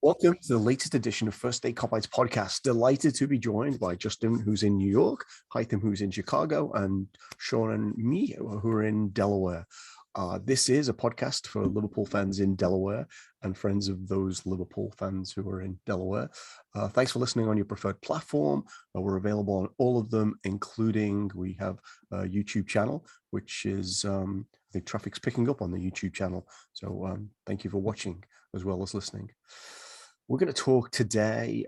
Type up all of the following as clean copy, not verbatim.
Welcome to the latest edition of First State Kopites podcast. Delighted to be joined by Justin, who's in New York, Haitham, who's in Chicago, and Sean and me, who are in Delaware. This is a podcast for Liverpool fans in Delaware and friends of those Liverpool fans who are in Delaware. Thanks for listening on your preferred platform. We're available on all of them, including we have a YouTube channel, which is, I think traffic's picking up on the YouTube channel. So thank you for watching as well as listening. We're going to talk today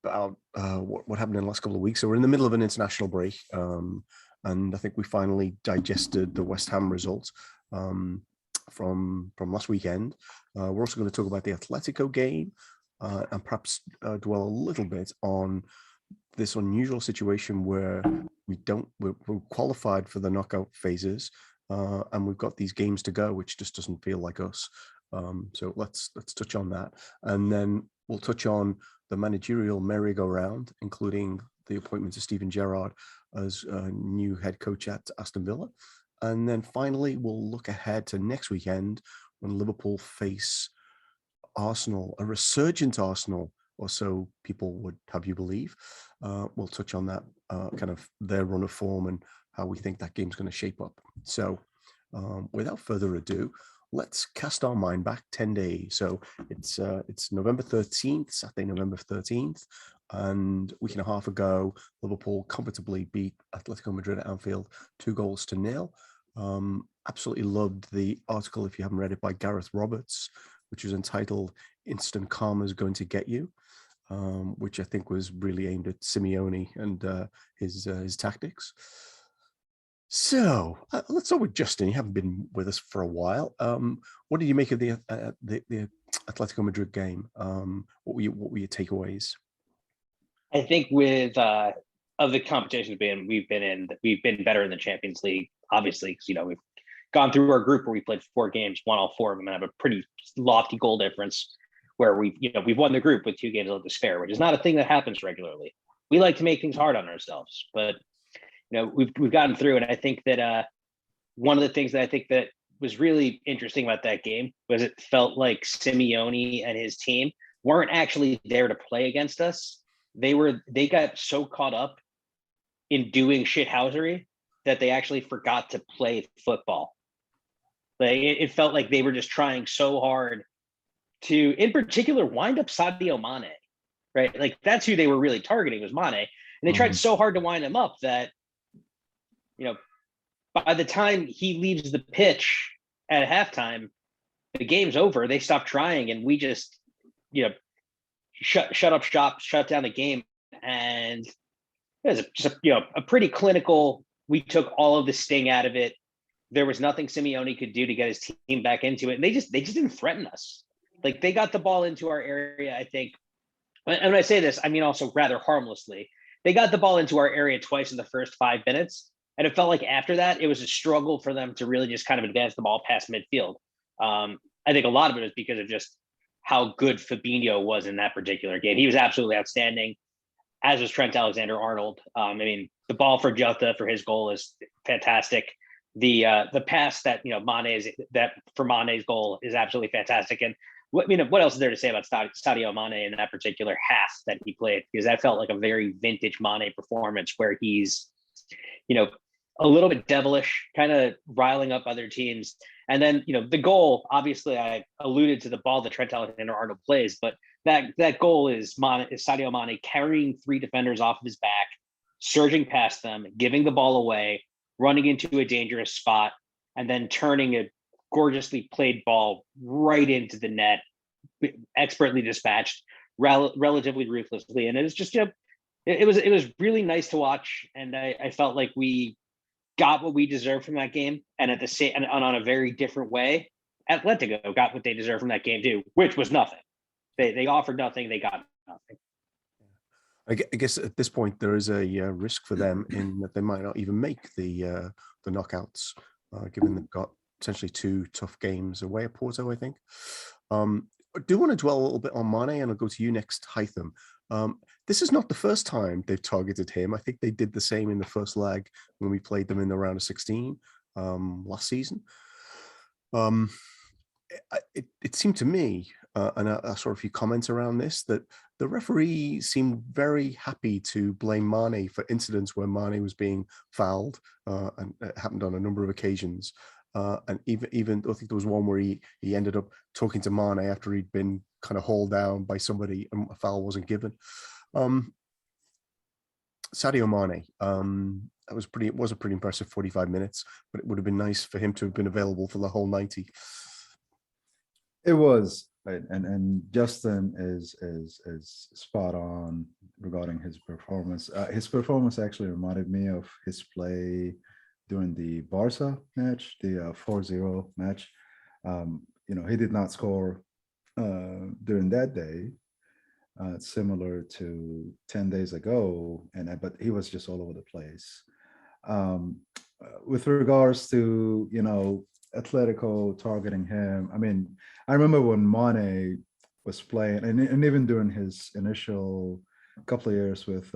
about what happened in the last couple of weeks. So we're in the middle of an international break, and I think we finally digested the West Ham results from last weekend. We're also going to talk about the Atletico game and perhaps dwell a little bit on this unusual situation where we're qualified for the knockout phases, and we've got these games to go, which just doesn't feel like us. So let's touch on that, and then we'll touch on the managerial merry-go-round, including the appointment of Steven Gerrard as new head coach at Aston Villa. And then finally, we'll look ahead to next weekend when Liverpool face Arsenal, a resurgent Arsenal, or so people would have you believe. We'll touch on that, kind of their run of form and how we think that game's going to shape up. So without further ado, let's cast our mind back 10 days. So it's November 13th, Saturday, November 13th. And a week and a half ago, Liverpool comfortably beat Atletico Madrid at Anfield 2-0. Absolutely loved the article, if you haven't read it, by Gareth Roberts, which was entitled "Instant Karma's Going to Get You," which I think was really aimed at Simeone and his tactics. So let's start with Justin. You haven't been with us for a while. What did you make of the Atletico Madrid game? What were your takeaways? I think with of the competitions we've been better in the Champions League, obviously, because we've gone through our group where we played 4 games, won all 4 of them, and have a pretty lofty goal difference. Where we've won the group with 2 games left to spare, which is not a thing that happens regularly. We like to make things hard on ourselves, but we've gotten through, and I think that one of the things that I think that was really interesting about that game was it felt like Simeone and his team weren't actually there to play against us. They got so caught up in doing shithousery that they actually forgot to play football. It felt like they were just trying so hard to, in particular, wind up Sadio Mane, right? Like that's who they were really targeting, was Mane, and they tried so hard to wind him up that by the time he leaves the pitch at halftime, the game's over. They stopped trying, and we just, shut up shop, shut down the game. And it was just a pretty clinical. We took all of the sting out of it. There was nothing Simeone could do to get his team back into it, and they just didn't threaten us. Like they got the ball into our area, I think. And when I say this, I mean also rather harmlessly. They got the ball into our area twice in the first 5 minutes. And it felt like after that, it was a struggle for them to really just kind of advance the ball past midfield. I think a lot of it is because of just how good Fabinho was in that particular game. He was absolutely outstanding, as was Trent Alexander-Arnold. The ball for Jota for his goal is fantastic. The pass that for Mane's goal is absolutely fantastic. And what else is there to say about Sadio Mane in that particular half that he played? Because that felt like a very vintage Mane performance where he's a little bit devilish, kind of riling up other teams. And then, the goal, obviously I alluded to the ball that Trent Alexander-Arnold plays, but that goal is Sadio Mane carrying 3 defenders off of his back, surging past them, giving the ball away, running into a dangerous spot, and then turning a gorgeously played ball right into the net, expertly dispatched, relatively ruthlessly. And it was just, it was really nice to watch, and I felt like we got what we deserved from that game, and at the same and on a very different way, Atletico got what they deserved from that game too, which was nothing. They offered nothing, they got nothing. I guess at this point there is a risk for them in that they might not even make the knockouts, given they've got essentially 2 tough games away at Porto, I think. I do want to dwell a little bit on Mane, and I'll go to you next, Haitham. This is not the first time they've targeted him. I think they did the same in the first leg when we played them in the round of 16 last season. it seemed to me, and I saw a few comments around this, that the referee seemed very happy to blame Mane for incidents where Mane was being fouled, and it happened on a number of occasions. And even I think there was one where he ended up talking to Mane after he'd been kind of hauled down by somebody and a foul wasn't given. Sadio Mane, it was a pretty impressive 45 minutes, but it would have been nice for him to have been available for the whole 90. It was, right? And Justin is spot on regarding his performance. His performance actually reminded me of his play during the Barca match, the 4-0 match. He did not score during that day, similar to 10 days ago, but he was just all over the place. With regards to, Atletico targeting him, I mean, I remember when Mane was playing, and even during his initial couple of years with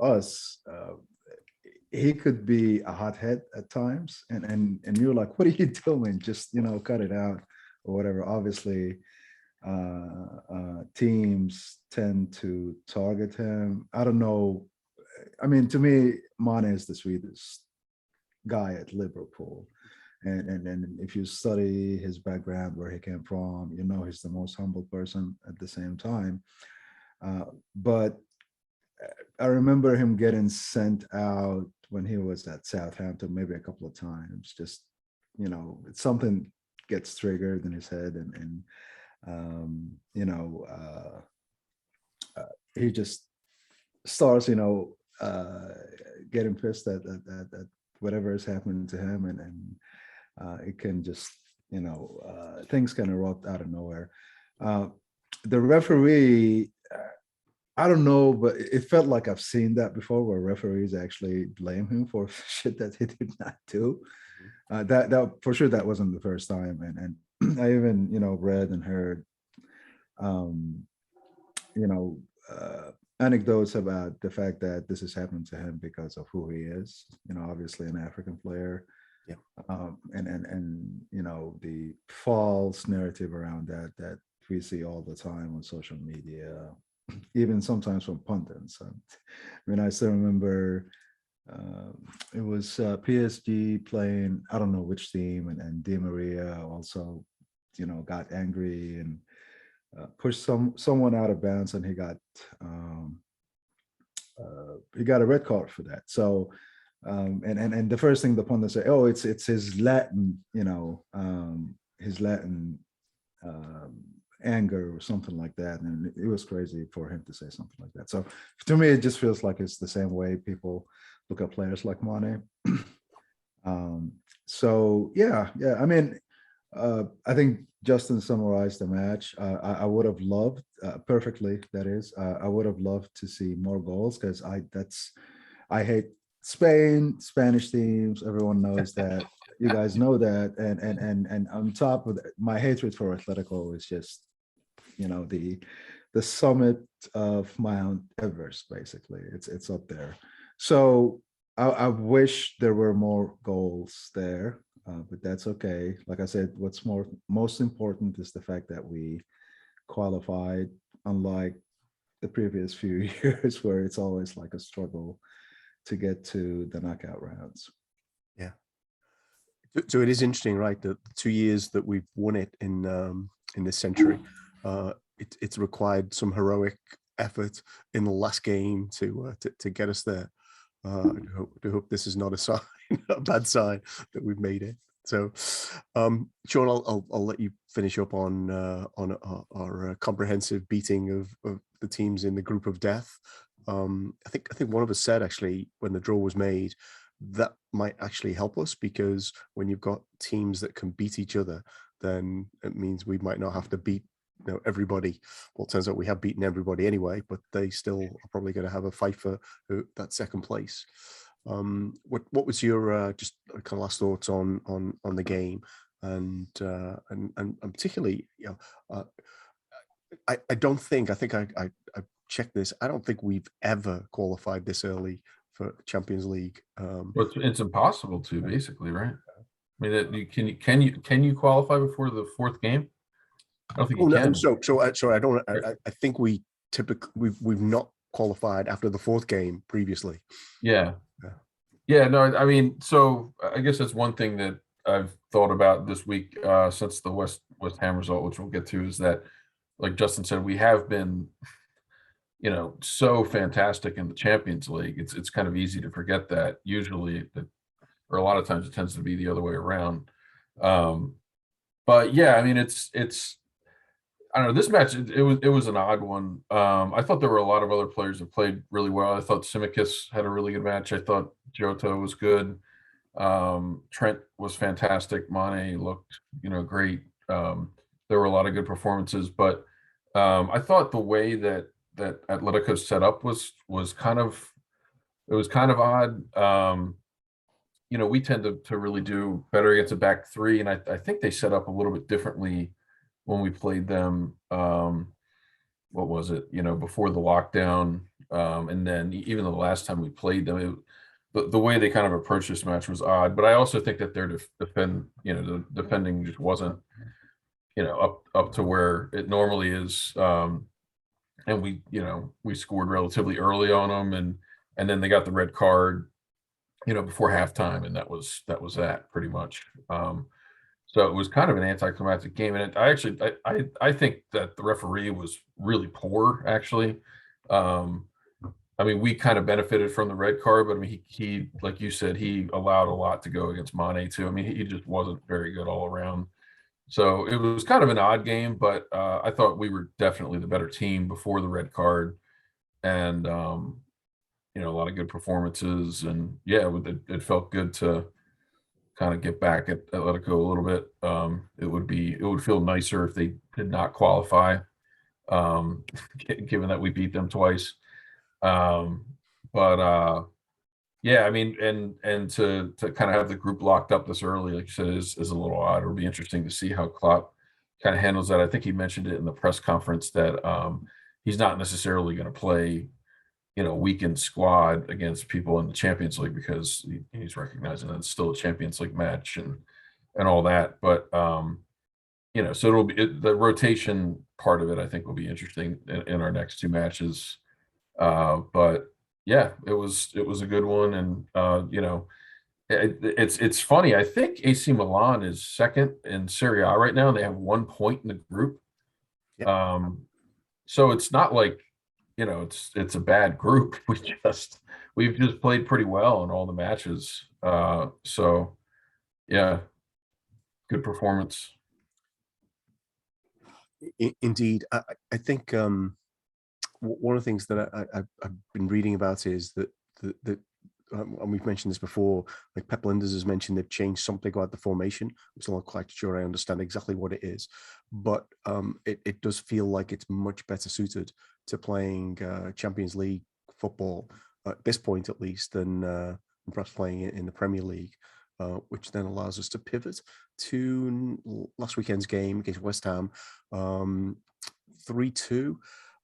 us, he could be a hothead at times, and you're like, what are you doing? Just cut it out or whatever. Obviously, teams tend to target him. I don't know. I mean, to me, Mane is the sweetest guy at Liverpool. And if you study his background, where he came from, he's the most humble person at the same time. But I remember him getting sent out when he was at Southampton, maybe a couple of times. Just, it's something gets triggered in his head, and he just starts, getting pissed at whatever is happening to him, and it can just, things can erupt out of nowhere. The referee, I don't know, but it felt like I've seen that before, where referees actually blame him for shit that he did not do. That for sure, that wasn't the first time, and I even read and heard anecdotes about the fact that this has happened to him because of who he is. Obviously an African player. Yeah. And the false narrative around that we see all the time on social media, even sometimes from pundits. I mean, I still remember it was PSG playing, I don't know which team, and Di Maria also, got angry and pushed someone out of bounds, and he got a red card for that. So and the first thing the pundits say, oh, it's his Latin, his Latin anger or something like that. And it was crazy for him to say something like that. So to me, it just feels like it's the same way people look at players like Mane. So yeah. I mean, I think Justin summarized the match. I would have loved perfectly. That is, I would have loved to see more goals, because I hate Spain, Spanish teams. Everyone knows that. You guys know that. And on top of that, my hatred for Atletico is just, the summit of Mount Everest. Basically, it's up there. So I wish there were more goals there. But that's okay. Like I said, what's most important is the fact that we qualified, unlike the previous few years where it's always like a struggle to get to the knockout rounds. Yeah. So it is interesting, right? The 2 years that we've won it in this century, it's required some heroic effort in the last game to get us there. I hope this is not a sign, a bad sign that we've made it. So, Sean, I'll let you finish up on our comprehensive beating of the teams in the group of death. I think one of us said, actually, when the draw was made, that might actually help us, because when you've got teams that can beat each other, then it means we might not have to beat everybody. Well, it turns out we have beaten everybody anyway, but they still are probably going to have a fight for that second place. What was your just kind of last thoughts on the game, and particularly, I think I checked this. I don't think we've ever qualified this early for Champions League. Well, it's impossible to, basically, right? I mean, that can you qualify before the fourth game? I don't think you Oh no, can. so I don't. I think we typically we've not qualified after the fourth game previously. Yeah. Yeah. Yeah, no, I mean, so I guess that's one thing that I've thought about this week since the West Ham result, which we'll get to, is that, like Justin said, we have been, so fantastic in the Champions League. It's kind of easy to forget that. Usually, or a lot of times, it tends to be the other way around. But yeah, I mean, it's I don't know. This match, it was an odd one. I thought there were a lot of other players that played really well. I thought Tsimikas had a really good match. I thought Jota was good. Trent was fantastic. Mane looked, great. There were a lot of good performances, but I thought the way that Atletico set up was kind of odd. We tend to really do better against a back three, and I think they set up a little bit differently when we played them. What was it? Before the lockdown, and then even the last time we played them, the way they kind of approached this match was odd. But I also think that their the defending just wasn't, up to where it normally is. And we scored relatively early on them, and then they got the red card, before halftime, and that was that pretty much. So it was kind of an anticlimactic game, and I think that the referee was really poor, actually. I mean, we kind of benefited from the red card, but I mean, he like you said, he allowed a lot to go against Mane too. I mean, he just wasn't very good all around. So it was kind of an odd game, but I thought we were definitely the better team before the red card, and a lot of good performances, and yeah, it felt good to kind of get back at Atletico a little bit. It would feel nicer if they did not qualify, given that we beat them twice. But yeah, I mean, and to kind of have the group locked up this early, like you said, is a little odd. It'll be interesting to see how Klopp kind of handles that. I think he mentioned it in the press conference that he's not necessarily going to play, weakened squad against people in the Champions League, because he's recognizing that it's still a Champions League match and all that. But so it'll be the rotation part of it, I think, will be interesting in our next two matches. But yeah, it was a good one, and it's funny. I think AC Milan is second in Serie A right now, and they have 1 point in the group. Yep. So it's not like, it's a bad group. We've just played pretty well in all the matches. So yeah, good performance. Indeed, I think one of the things that I've been reading about is that and we've mentioned this before, like Pep Linders has mentioned they've changed something about the formation. I'm still not quite sure I understand exactly what it is, but it does feel like it's much better suited to playing Champions League football at this point, at least, than perhaps playing it in the Premier League, which then allows us to pivot to last weekend's game against West Ham, 3-2.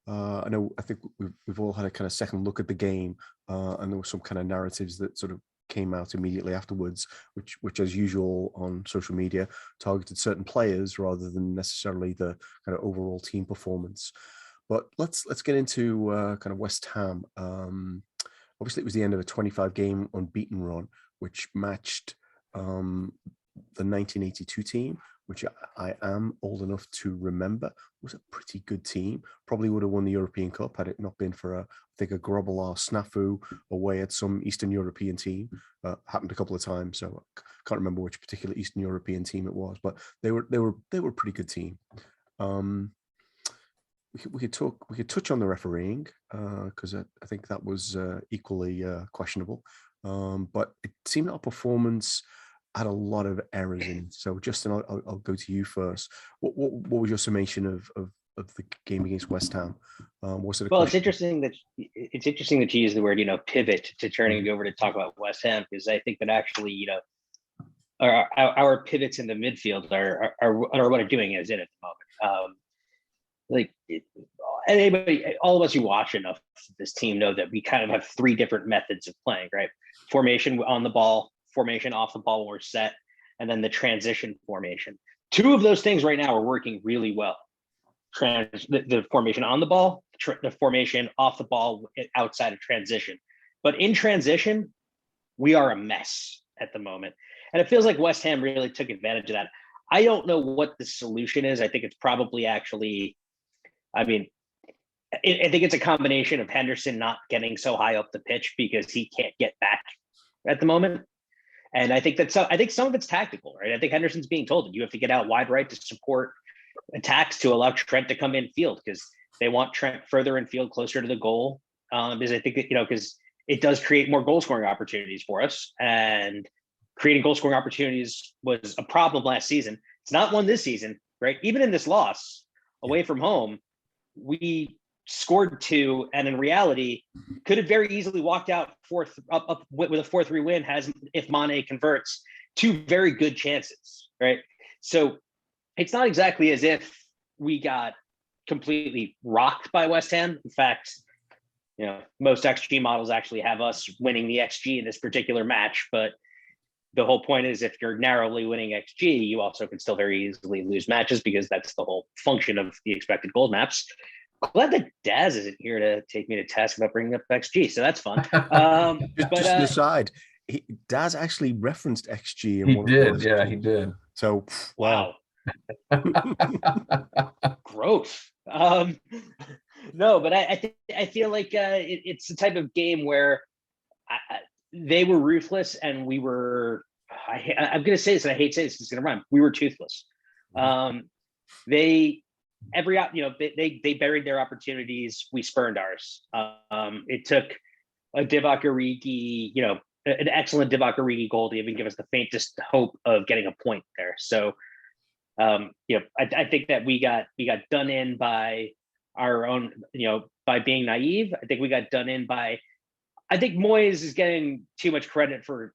I think we've all had a kind of second look at the game, and there were some kind of narratives that sort of came out immediately afterwards, which as usual on social media targeted certain players rather than necessarily the kind of overall team performance. But let's get into kind of West Ham. Obviously, it was the end of a 25-game unbeaten run, which matched the 1982 team, which I am old enough to remember was a pretty good team. Probably would have won the European Cup had it not been for I think a Grobbelaar snafu away at some Eastern European team. Happened a couple of times, so I can't remember which particular Eastern European team it was, but they were a pretty good team. We could touch on the refereeing because I think that was equally questionable. But it seemed our performance had a lot of errors in it. So Justin, I'll go to you first. What was your summation of the game against West Ham? Was it well, it's interesting that you use the word, pivot to turning over to talk about West Ham, because I think that actually, our pivots in the midfield are what are doing as in at the moment. All of us who watch enough of this team know that we kind of have three different methods of playing, right? Formation on the ball, formation off the ball when we're set, and then the transition formation. Two of those things right now are working really well. The formation on the ball, the formation off the ball outside of transition. But in transition, we are a mess at the moment. And it feels like West Ham really took advantage of that. I don't know what the solution is. I think it's probably actually, I think it's a combination of Henderson not getting so high up the pitch because he can't get back at the moment. And I think some of it's tactical, right? I think Henderson's being told that you have to get out wide right to support attacks to allow Trent to come in field because they want Trent further in field, closer to the goal. Because I think that, because it does create more goal scoring opportunities for us, and creating goal scoring opportunities was a problem last season. It's not one this season, right? Even in this loss away from home, we scored 2, and in reality, could have very easily walked out up with a 4-3 win. If Mane converts, 2 very good chances, right? So it's not exactly as if we got completely rocked by West Ham. In fact, most XG models actually have us winning the XG in this particular match. But the whole point is, if you're narrowly winning XG, you also can still very easily lose matches because that's the whole function of the expected goal maps. Glad that Daz isn't here to take me to task about bringing up XG, so that's fun. Just an aside, Daz actually referenced XG. He did, yeah, he did. So, wow. Growth. No, but I feel like it's the type of game where they were ruthless and we were. I'm going to say this, and I hate to say this, it's going to rhyme. We were toothless. They buried their opportunities. We spurned ours. It took a Divock Origi, an excellent Divock Origi goal to even give us the faintest hope of getting a point there. So, I think that we got done in by our own, by being naive. I think we got done in by. I think Moyes is getting too much credit for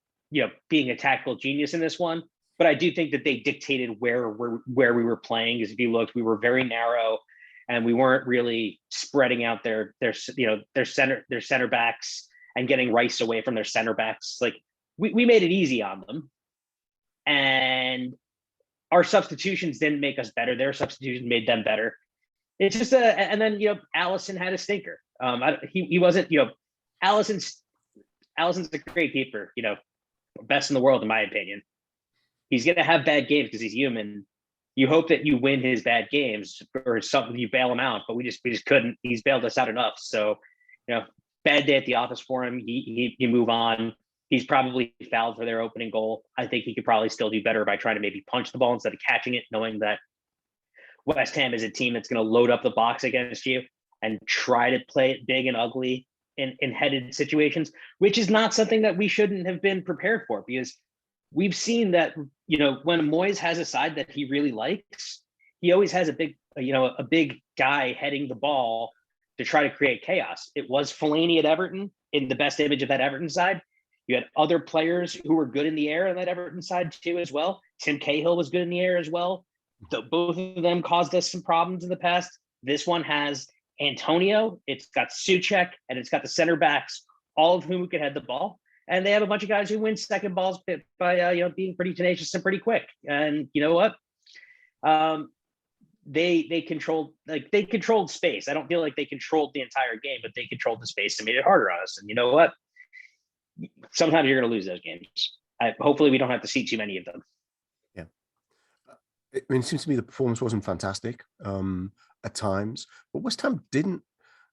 being a tactical genius in this one. But I do think that they dictated where we were playing. Because if you looked, we were very narrow, and we weren't really spreading out their center backs and getting Rice away from their center backs. Like we made it easy on them, and our substitutions didn't make us better. Their substitutions made them better. It's just and then Allison had a stinker. He wasn't Allison's a great keeper. Best in the world in my opinion. He's going to have bad games because he's human. You hope that you win his bad games or something, you bail him out, but we just couldn't. He's bailed us out enough. So, bad day at the office for him. You move on. He's probably fouled for their opening goal. I think he could probably still do better by trying to maybe punch the ball instead of catching it, knowing that West Ham is a team that's going to load up the box against you and try to play it big and ugly in headed situations, which is not something that we shouldn't have been prepared for, because we've seen that, when Moyes has a side that he really likes, he always has a big guy heading the ball to try to create chaos. It was Fellaini at Everton in the best image of that Everton side. You had other players who were good in the air on that Everton side too, as well. Tim Cahill was good in the air as well. Both of them caused us some problems in the past. This one has Antonio, it's got Souček, and it's got the center backs, all of whom could head the ball. And they have a bunch of guys who win second balls by being pretty tenacious and pretty quick. And you know what? They controlled space. I don't feel like they controlled the entire game, but they controlled the space and made it harder on us. And you know what? Sometimes you're going to lose those games. Hopefully, we don't have to see too many of them. Yeah, it seems to me the performance wasn't fantastic at times, but West Ham didn't.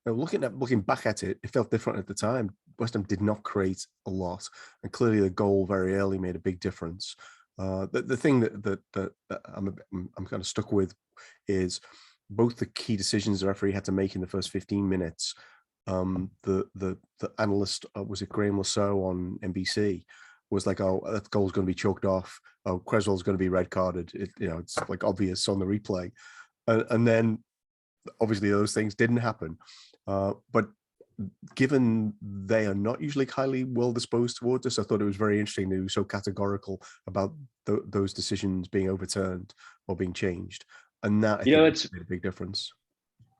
Looking back at it, it felt different at the time. West Ham did not create a lot, and clearly the goal very early made a big difference. The thing that I'm kind of stuck with is both the key decisions the referee had to make in the first 15 minutes. The analyst, was it Graham Lasso on NBC, was like, "Oh, that goal's going to be choked off. Oh, Creswell's going to be red carded." It's like obvious on the replay, and then obviously those things didn't happen. But given they are not usually highly well disposed towards us, I thought it was very interesting they were so categorical about those decisions being overturned or being changed, and that it's made a big difference.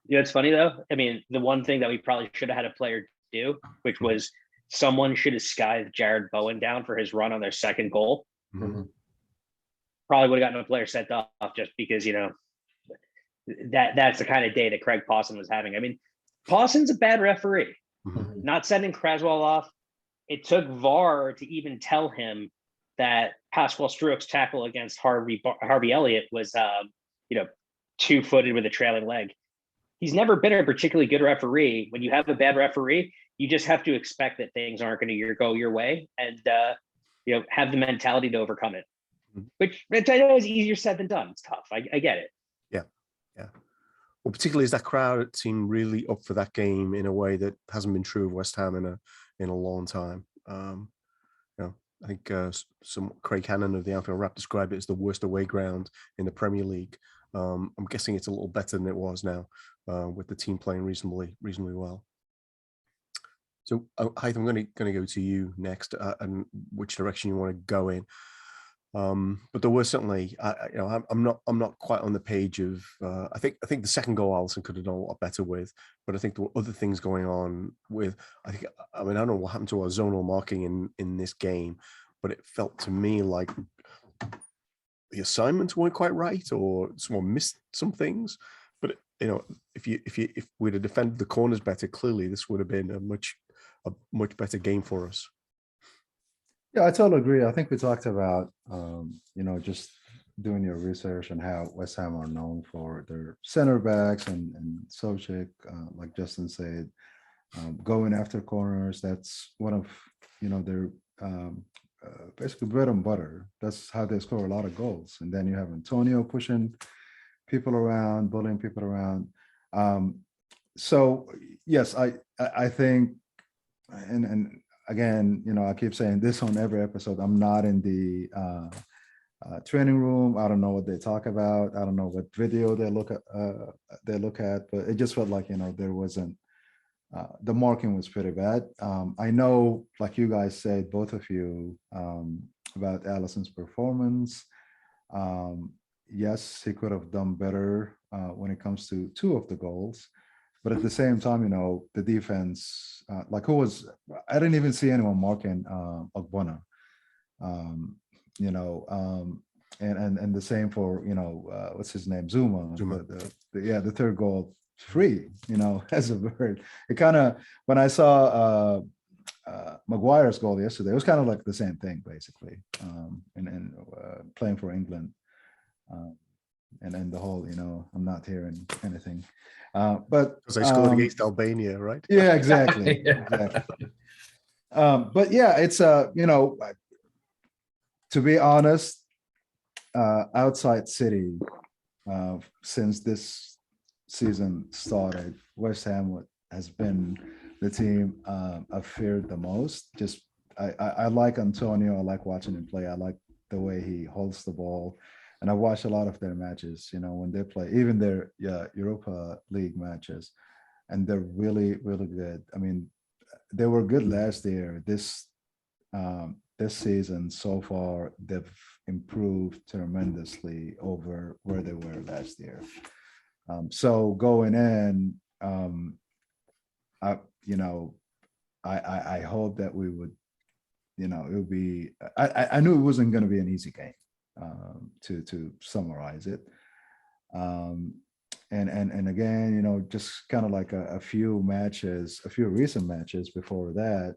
It's funny though. I mean, the one thing that we probably should have had a player do, which was someone should have skived Jared Bowen down for his run on their second goal. Mm-hmm. probably would have gotten a player sent off just because, that's the kind of day that Craig Pawson was having. I mean, Pawson's a bad referee. Mhm. Not sending Craswell off. It took VAR to even tell him that Pascal Struck's tackle against Harvey Elliott was, 2-footed with a trailing leg. He's never been a particularly good referee. When you have a bad referee, you just have to expect that things aren't going to go your way, and have the mentality to overcome it. Which I know is easier said than done. It's tough. I get it. Yeah. Well, particularly as that crowd seemed really up for that game in a way that hasn't been true of West Ham in a long time. I think some Craig Hannon of the Anfield Wrap described it as the worst away ground in the Premier League. I'm guessing it's a little better than it was now, with the team playing reasonably well. So, Haitham, I'm going to go to you next, and which direction you want to go in. But there were certainly, I'm not quite on the page of. I think the second goal Alisson could have done a lot better with, but I think there were other things going on with. I don't know what happened to our zonal marking in this game, but it felt to me like the assignments weren't quite right, or someone missed some things. But if we'd have defended the corners better, clearly this would have been a much better game for us. Yeah, I totally agree. I think we talked about, just doing your research and how West Ham are known for their center backs and Sojcik, like Justin said, going after corners. That's one of, their basically bread and butter. That's how they score a lot of goals. And then you have Antonio pushing people around, bullying people around. So yes, I think, and again, I keep saying this on every episode. I'm not in the training room. I don't know what they talk about. I don't know what video they look at. But it just felt like there wasn't. The marking was pretty bad. I know, like you guys said, both of you, about Alisson's performance. Yes, he could have done better when it comes to two of the goals. But at the same time, the defense, I didn't even see anyone marking Ogbonna, and the same for, what's his name? Zuma. The third goal, free, as a bird. It kind of, when I saw Maguire's goal yesterday, it was kind of like the same thing, basically, and playing for England. And then the whole, I'm not hearing anything. But because they scored against Albania, right? Yeah, exactly. Exactly. But yeah, it's to be honest, outside City, since this season started, West Ham has been the team I've feared the most. Just I like Antonio. I like watching him play. I like the way he holds the ball. And I watched a lot of their matches, when they play, even their Europa League matches, and they're really, really good. I mean, they were good last year. This season so far, they've improved tremendously over where they were last year. So going in, I hope that we would, it would be. I knew it wasn't going to be an easy game. To summarize it, and again, just kind of like a few recent matches before that,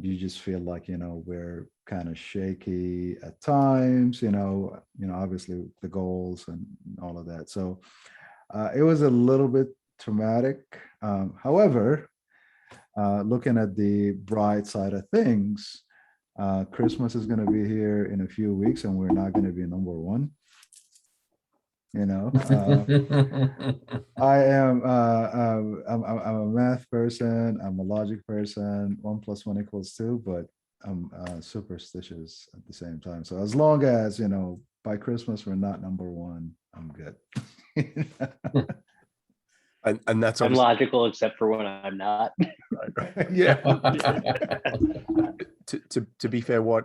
you just feel like we're kind of shaky at times. Obviously the goals and all of that. So it was a little bit traumatic. However, looking at the bright side of things. Christmas is going to be here in a few weeks, and we're not going to be number one. I am. I'm a math person. I'm a logic person. 1 + 1 = 2, but I'm superstitious at the same time. So as long as by Christmas we're not number one, I'm good. And that's I'm logical, except for when I'm not. Yeah. To be fair, we're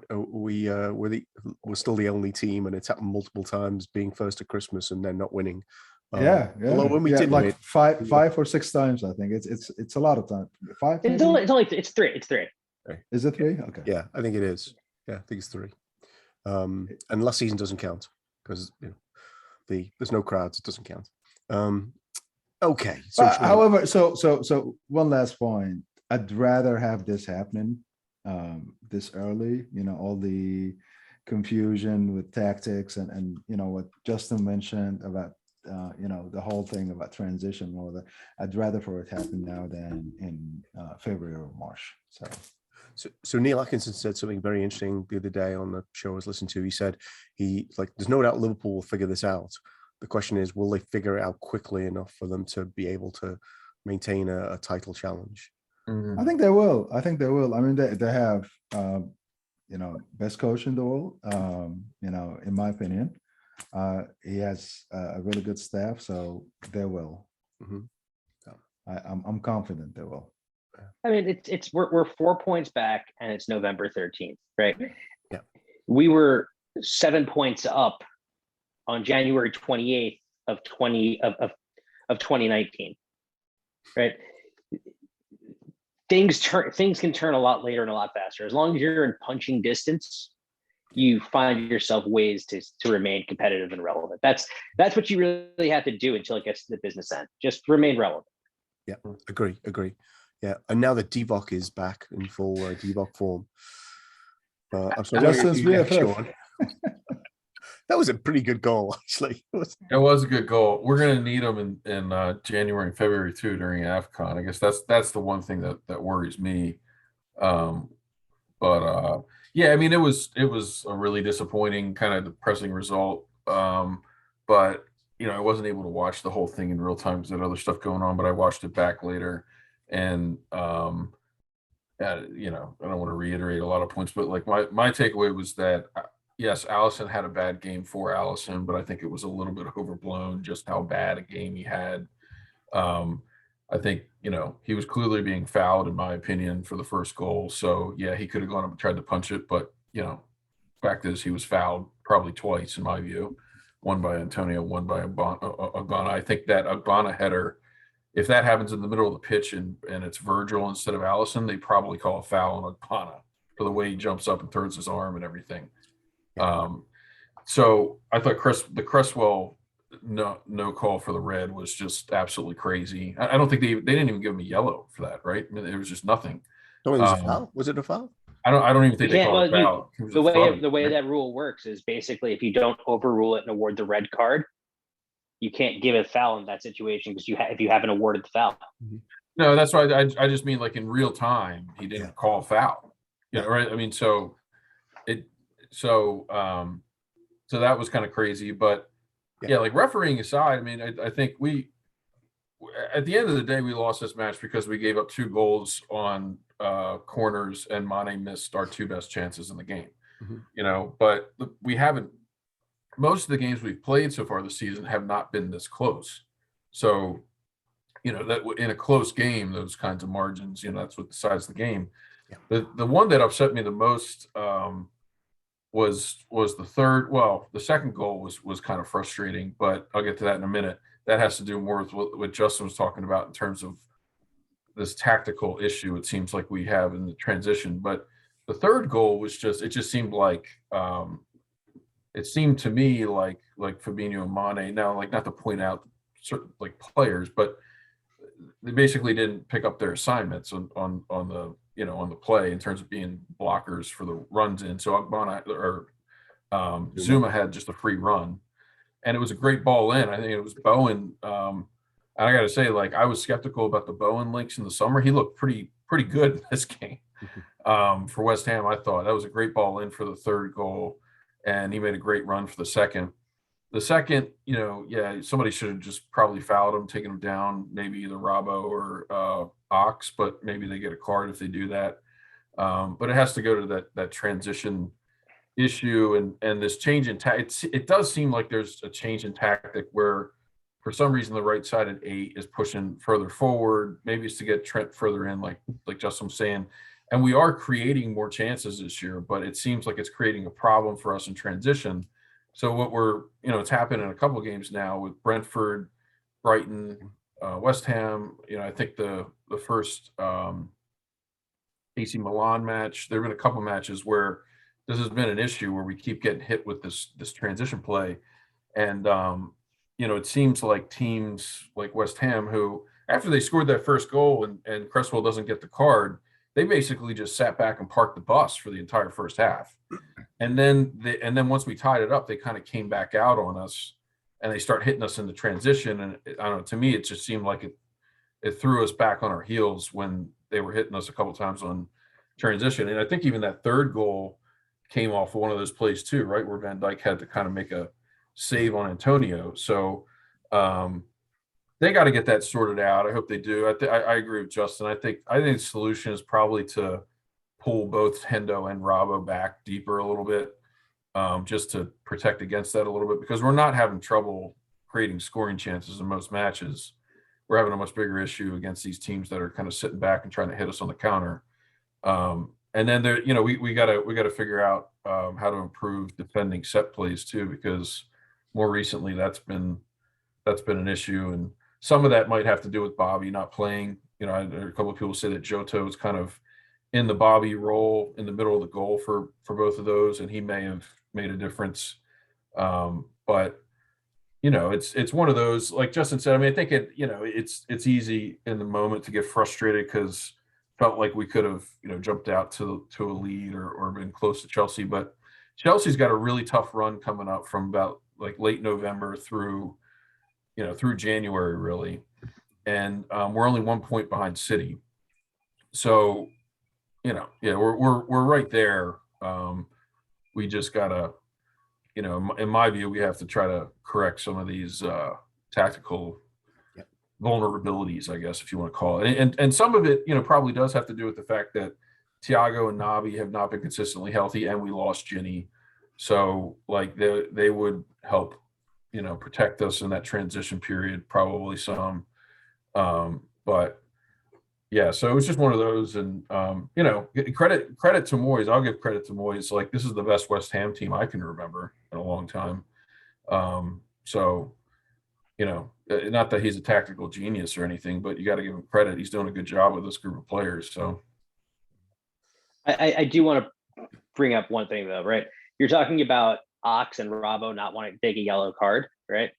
still the only team, and it's happened multiple times, being first at Christmas and then not winning. Yeah. Although when we did like win, five or six times, I think it's a lot of time. Five. It's three. It's three. Is it 3? Okay. yeah, I think it is. Yeah, I think it's 3. And last season doesn't count because there's no crowds. It doesn't count. Okay. So however, so one last point. I'd rather have this happening this early. All the confusion with tactics and what Justin mentioned about the whole thing about transition. I'd rather for it happen now than in February or March. So Neil Atkinson said something very interesting the other day on the show I was listening to. He said there's no doubt Liverpool will figure this out. The question is, will they figure it out quickly enough for them to be able to maintain a title challenge? I think they will. I mean, they have, best coach in the world, in my opinion. He has a really good staff, so they will. Mm-hmm. I'm confident they will. I mean, we're 4 points back, and it's November 13th, right? Yeah. We were 7 points up on January 28th of 2019, right? Things can turn a lot later and a lot faster. As long as you're in punching distance, you find yourself ways to remain competitive and relevant. That's what you really have to do until it gets to the business end. Just remain relevant. Yeah, agree. Yeah, and now that Divock is back in full Divock form. I'm sorry, Justin's Sean. That was a pretty good goal, actually. It was a good goal. We're going to need them in January and February too during AFCON. I guess that's the one thing that worries me. Yeah, I mean, it was a really disappointing, kind of depressing result. But I wasn't able to watch the whole thing in real time because I had other stuff going on. But I watched it back later, and I don't want to reiterate a lot of points, but like my takeaway was that. Yes, Allison had a bad game for Allison, but I think it was a little bit overblown just how bad a game he had. I think, he was clearly being fouled, in my opinion, for the first goal. So, yeah, he could have gone up and tried to punch it. But, fact is he was fouled probably twice, in my view. One by Antonio, one by Agbana. I think that Agbana header, if that happens in the middle of the pitch and it's Virgil instead of Allison, they probably call a foul on Agbana for the way he jumps up and throws his arm and everything. So I thought the Cresswell no call for the red was just absolutely crazy. I don't think they didn't even give him a yellow for that, right? I mean, it was just nothing. No, it was a foul. Was it a foul? I don't even think they called it a foul. The way that rule works is basically if you don't overrule it and award the red card, you can't give a foul in that situation because if you haven't awarded the foul. Mm-hmm. No, that's why I just mean like in real time he didn't call a foul. Right. I mean, so that was kind of crazy, but like refereeing aside, I mean, I think we, at the end of the day, we lost this match because we gave up 2 goals on corners and Mane missed our 2 best chances in the game, but we haven't, most of the games we've played so far this season have not been this close. So, that in a close game, those kinds of margins, that's what decides the game. Yeah. The one that upset me the most, was the third. Well, the second goal was kind of frustrating, but I'll get to that in a minute. That has to do more with what Justin was talking about in terms of this tactical issue it seems like we have in the transition. But the third goal was it just seemed like it seemed to me like Fabinho and Mane, now, like, not to point out certain like players, but they basically didn't pick up their assignments on the on the play in terms of being blockers for the runs in. So Agbana or Zuma had just a free run, and it was a great ball in. I think it was Bowen. And I got to say, like, I was skeptical about the Bowen links in the summer. He looked pretty good in this game for West Ham. I thought that was a great ball in for the third goal, and he made a great run for the second. The second, somebody should have just probably fouled him, taken him down, maybe either Robbo or Ox, but maybe they get a card if they do that. But it has to go to that transition issue and this change in it does seem like there's a change in tactic where for some reason the right sided 8 is pushing further forward. Maybe it's to get Trent further in, like Justin was saying. And we are creating more chances this year, but it seems like it's creating a problem for us in transition. So what it's happened in a couple of games now with Brentford, Brighton, West Ham. I think the first AC Milan match, there have been a couple matches where this has been an issue where we keep getting hit with this transition play. And, it seems like teams like West Ham, who after they scored that first goal and Cresswell doesn't get the card, they basically just sat back and parked the bus for the entire first half. And then once we tied it up, they kind of came back out on us and they start hitting us in the transition. And I don't know, to me, it just seemed like it threw us back on our heels when they were hitting us a couple times on transition. And I think even that third goal came off of one of those plays too, right? Where Van Dijk had to kind of make a save on Antonio. So they got to get that sorted out. I hope they do. I agree with Justin. I think the solution is probably to pull both Hendo and Robbo back deeper a little bit, just to protect against that a little bit, because we're not having trouble creating scoring chances in most matches. We're having a much bigger issue against these teams that are kind of sitting back and trying to hit us on the counter. And then there, we gotta figure out how to improve defending set plays too, because more recently that's been an issue, and some of that might have to do with Bobby not playing. I heard a couple of people say that Jota was kind of in the Bobby role in the middle of the goal for both of those, and he may have made a difference. But it's one of those, like Justin said. I mean, I think it's easy in the moment to get frustrated because felt like we could have jumped out to a lead or been close to Chelsea, but Chelsea's got a really tough run coming up from about like late November through January really, and we're only 1 point behind City, so we're right there. We just gotta, in my view, we have to try to correct some of these tactical vulnerabilities, I guess, if you want to call it. And some of it, probably does have to do with the fact that Thiago and Naby have not been consistently healthy, and we lost Ginny. So like they would help, protect us in that transition period, probably some. But yeah, so it was just one of those. And credit to Moyes. I'll give credit to Moyes. Like, this is the best West Ham team I can remember in a long time. So not that he's a tactical genius or anything, but you got to give him credit. He's doing a good job with this group of players. So I do want to bring up one thing though, right? You're talking about Ox and Robbo not wanting to take a yellow card, right?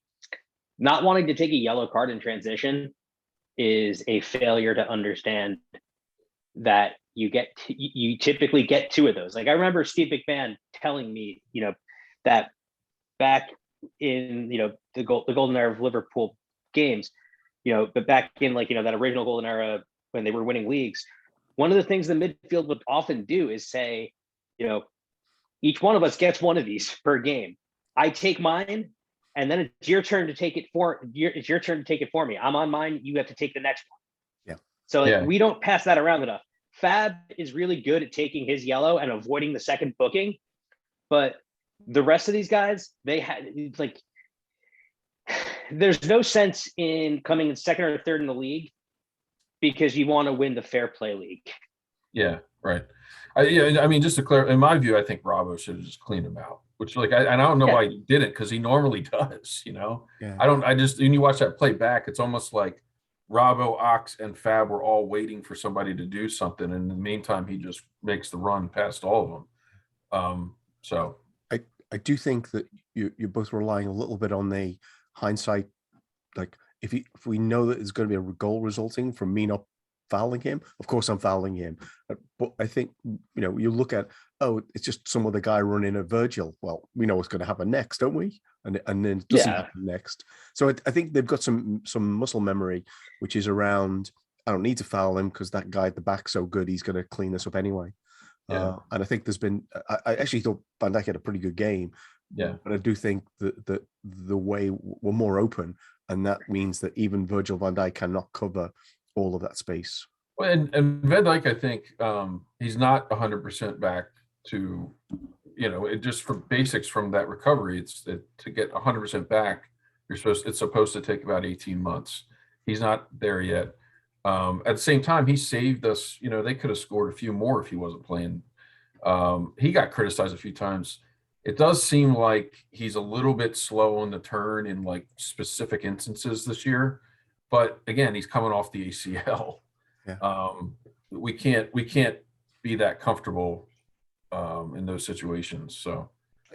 Not wanting to take a yellow card in transition is a failure to understand that you typically get two of those. Like, I remember Steve McMahon telling me, that back in the golden era of Liverpool games, but back in that original golden era when they were winning leagues, one of the things the midfield would often do is say, each one of us gets one of these per game. I take mine, and then it's your turn to take it it's your turn to take it for me. I'm on mine. You have to take the next one. Yeah. So we don't pass that around enough. Fab is really good at taking his yellow and avoiding the second booking, but the rest of these guys, they had there's no sense in coming in second or third in the league because you want to win the fair play league. Yeah, right. I mean, just to clarify, in my view, I think Robbo should have just cleaned him out. Which, like, I don't know why he didn't, because he normally does. Yeah. When you watch that play back, it's almost like Robbo, Ox, and Fab were all waiting for somebody to do something, and in the meantime, he just makes the run past all of them. So I do think that you're both relying a little bit on the hindsight. Like, if we know that it's going to be a goal resulting from me not fouling him, of course I'm fouling him. But I think, you look at, it's just some other guy running at Virgil. Well, we know what's going to happen next, don't we? And then it doesn't happen next. So I think they've got some muscle memory, which is around, I don't need to foul him because that guy at the back's so good, he's going to clean this up anyway. And I think there's been, I actually thought Van Dijk had a pretty good game. Yeah. But I do think that the way we're more open, and that means that even Virgil van Dijk cannot cover all of that space. Well, and Van Dijk, I think he's not 100% back to, it just for basics from that recovery. To get 100% back, it's supposed to take about 18 months. He's not there yet. At the same time, he saved us. They could have scored a few more if he wasn't playing. He got criticized a few times. It does seem like he's a little bit slow on the turn in like specific instances this year, but again, he's coming off the ACL. Yeah. We can't be that comfortable in those situations. So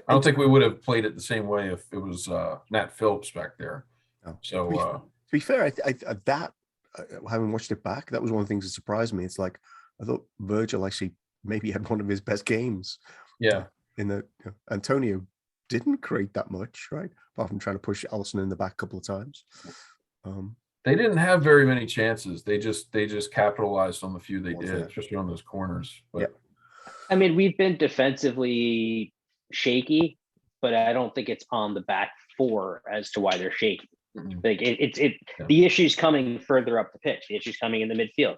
I don't think we would have played it the same way if it was Nat Phillips back there. No. So To be fair, having watched it back, that was one of the things that surprised me. It's like I thought Virgil actually maybe had one of his best games. yeah, In the Antonio didn't create that much, right? Apart from trying to push Allison in the back a couple of times. they didn't have very many chances. They just capitalized on the few they What's did, that? especially on those corners. But Yeah. I mean, we've been defensively shaky, but I don't think it's on the back four as to why they're shaky. Like Yeah. the issue's coming further up the pitch. The issue's coming in the midfield,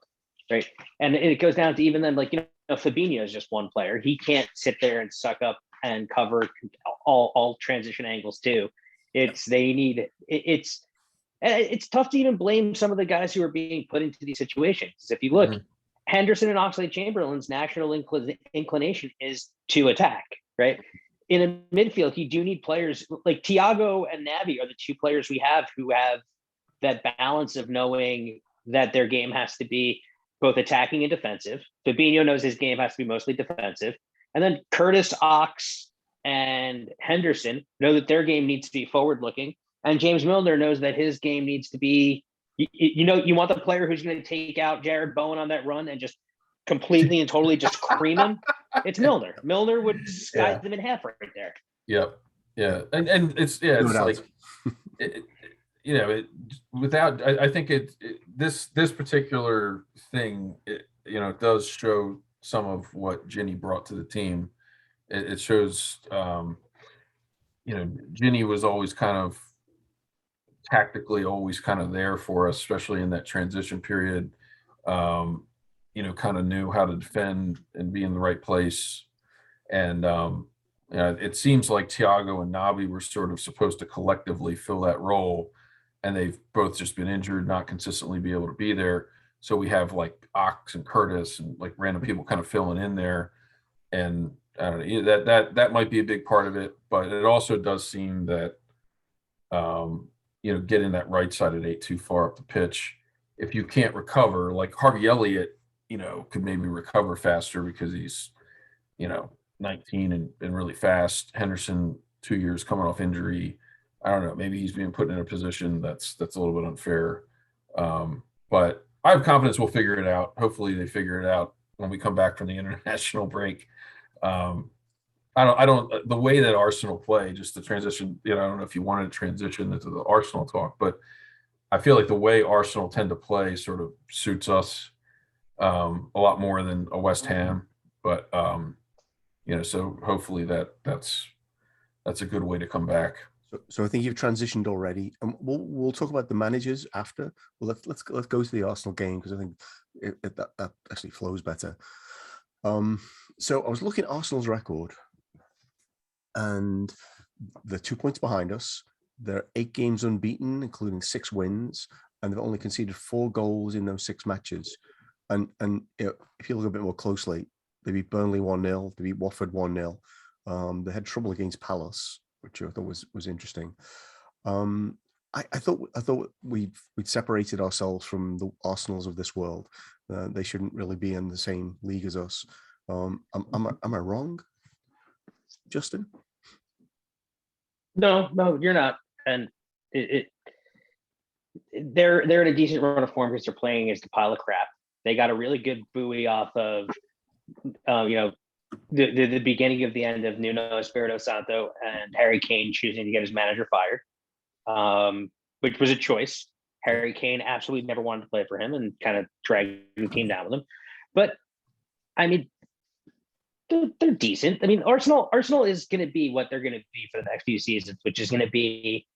right? And it goes down to even then, like, Fabinho is just one player. He can't sit there and suck up and cover all transition angles too. It's tough to even blame some of the guys who are being put into these situations. If you look, Henderson and Oxlade-Chamberlain's natural inclination is to attack, right? In a midfield, you do need players like Thiago and Naby are the two players we have who have that balance of knowing that their game has to be both attacking and defensive. Fabinho knows his game has to be mostly defensive. And then Curtis, Ox, and Henderson know that their game needs to be forward-looking. And James Milner knows that his game needs to be, you want the player who's going to take out Jared Bowen on that run and just completely and totally just cream him. It's Milner. Milner would sky them in half right there. Yep. Yeah. And it's like, without, I think this particular thing, it does show some of what Ginny brought to the team. It shows, Ginny was always kind of tactically always kind of there for us, especially in that transition period. Kind of knew how to defend and be in the right place. And it seems like Thiago and Naby were sort of supposed to collectively fill that role, and they've both just been injured, not consistently be able to be there. So we have like Ox and Curtis and like random people kind of filling in there. And I don't know, that might be a big part of it, but it also does seem that getting that right sided 8 too far up the pitch, if you can't recover, like Harvey Elliott, could maybe recover faster because he's 19 and really fast. Henderson, 2 years coming off injury. I don't know, maybe he's being put in a position that's a little bit unfair. But I have confidence we'll figure it out. Hopefully they figure it out when we come back from the international break. I don't the way that Arsenal play, just the transition, I don't know if you wanted to transition into the Arsenal talk, but I feel like the way Arsenal tend to play sort of suits us a lot more than a West Ham. But so hopefully that's a good way to come back. So I think you've transitioned already, and we'll talk about the managers after. Well, let's go to the Arsenal game because I think that actually flows better. So I was looking at Arsenal's record, and they're 2 points behind us. They're 8 games unbeaten, including 6 wins, and they've only conceded 4 goals in those 6 matches. And if you look a bit more closely, they beat Burnley 1-0, they beat Watford 1-0. They had trouble against Palace, which I thought was interesting. I thought we'd separated ourselves from the Arsenals of this world. They shouldn't really be in the same league as us. Am I wrong, Justin? No, you're not. And they're in a decent run of form because they're playing against a pile of crap. They got a really good buoy off of, the beginning of the end of Nuno Espirito Santo and Harry Kane choosing to get his manager fired, which was a choice. Harry Kane absolutely never wanted to play for him and kind of dragged the team down with him. But I mean, they're decent. I mean, Arsenal is going to be what they're going to be for the next few seasons, which is going to be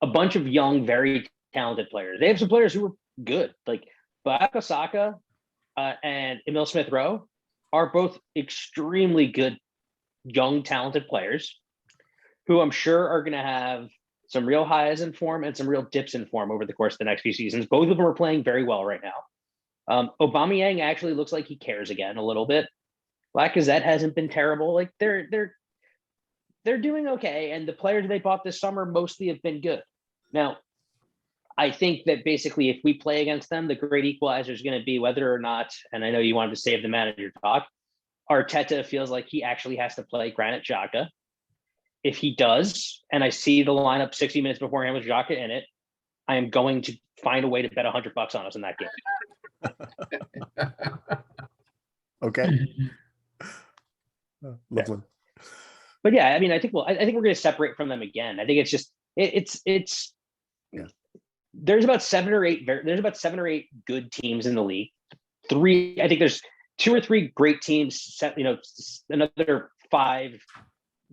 a bunch of young, very talented players. They have some players who are good, like Bukayo Saka and Emil Smith-Rowe are both extremely good, young, talented players who I'm sure are going to have some real highs in form and some real dips in form over the course of the next few seasons. Both of them are playing very well right now. Aubameyang actually looks like he cares again a little bit. Lacazette hasn't been terrible. Like they're doing okay, and the players they bought this summer mostly have been good. Now, I think that basically if we play against them, the great equalizer is going to be whether or not, and I know you wanted to save the manager talk, Arteta feels like he actually has to play Granit Xhaka. If he does, and I see the lineup 60 minutes beforehand with Xhaka in it, I am going to find a way to bet $100 on us in that game. Okay. Lovely. But yeah, I mean, I think we're going to separate from them again. I think it's just it's there's about seven or eight good teams in the league. I think there's 2 or 3 great teams, another 5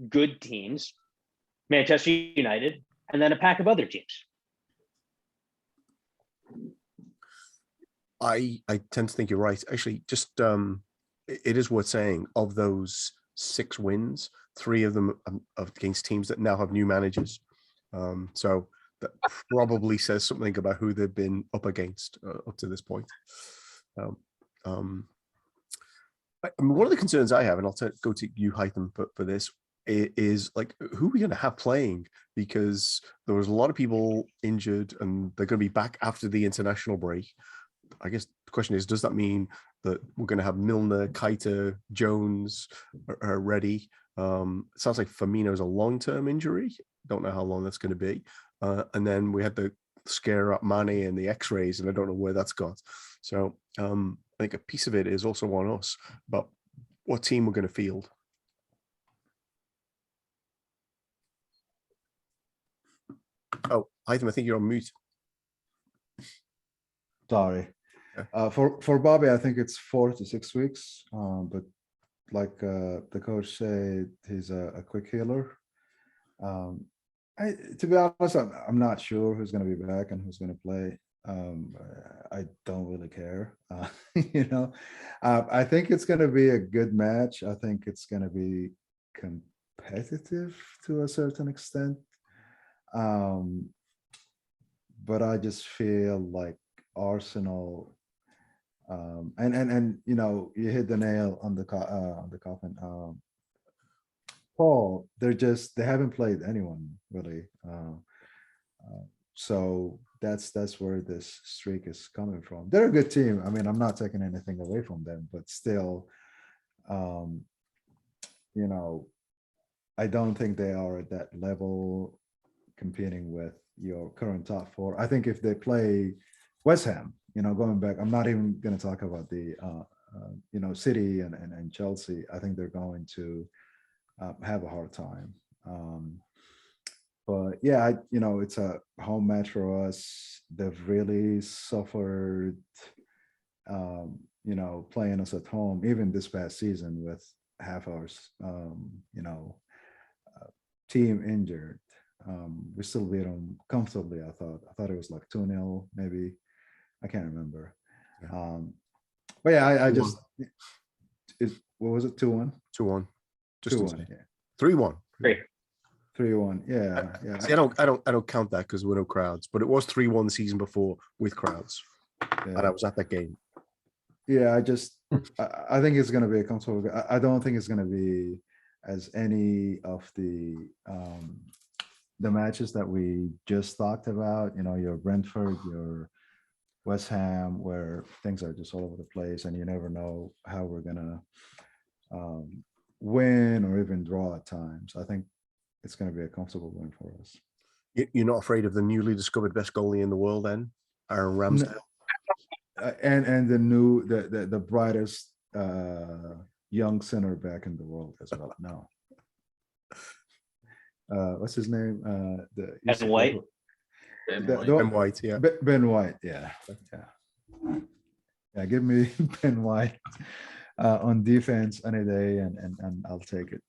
good teams, Manchester United, and then a pack of other teams. I tend to think you're right. Actually, just it is worth saying, of those 6 wins, 3 of them are against teams that now have new managers. So that probably says something about who they've been up against up to this point. I mean, one of the concerns I have, and I'll go to you, Haitham, for this, is like, who are we going to have playing? Because there was a lot of people injured and they're going to be back after the international break. I guess the question is, does that mean that we're going to have Milner, Keita, Jones are ready? It sounds like Firmino is a long-term injury. Don't know how long that's going to be. And then we had the scare up Mane and the X-rays, and I don't know where that's got. So I think a piece of it is also on us, but what team we're going to field. Oh, Haitham, I think you're on mute. Sorry. Yeah. For Bobby, I think it's 4 to 6 weeks. But like the coach said, he's a quick healer. To be honest, I'm not sure who's going to be back and who's going to play. I don't really care. I think it's going to be a good match. I think it's going to be competitive to a certain extent. But I just feel like Arsenal, and you hit the nail on the coffin. Paul, they haven't played anyone really. So that's where this streak is coming from. They're a good team. I mean, I'm not taking anything away from them, but still, I don't think they are at that level competing with your current top 4. I think if they play West Ham, going back, I'm not even going to talk about the City and Chelsea. I think they're going to have a hard time. But yeah, it's a home match for us. They've really suffered, playing us at home, even this past season with half our, team injured. We still beat them comfortably. I thought it was like 2-0, maybe. I can't remember. Yeah. But yeah, I just, what was it? 2-1? 2-1. Just 2-1. Yeah. 3-1. Great. 3-1. Yeah. See, I don't count that because we're no crowds, but it was 3-1 the season before with crowds, and I was at that game. Yeah, I think it's going to be a comfortable. I don't think it's going to be as any of the matches that we just talked about. Your Brentford, your West Ham, where things are just all over the place, and you never know how we're going to win or even draw at times. I think it's going to be a comfortable win for us. You're not afraid of the newly discovered best goalie in the world, then, Aaron Ramsdale? And the brightest young center back in the world as well. No. What's his name? Ben White. Ben White, yeah. Ben White, yeah. Yeah, give me Ben White on defense any day, and I'll take it.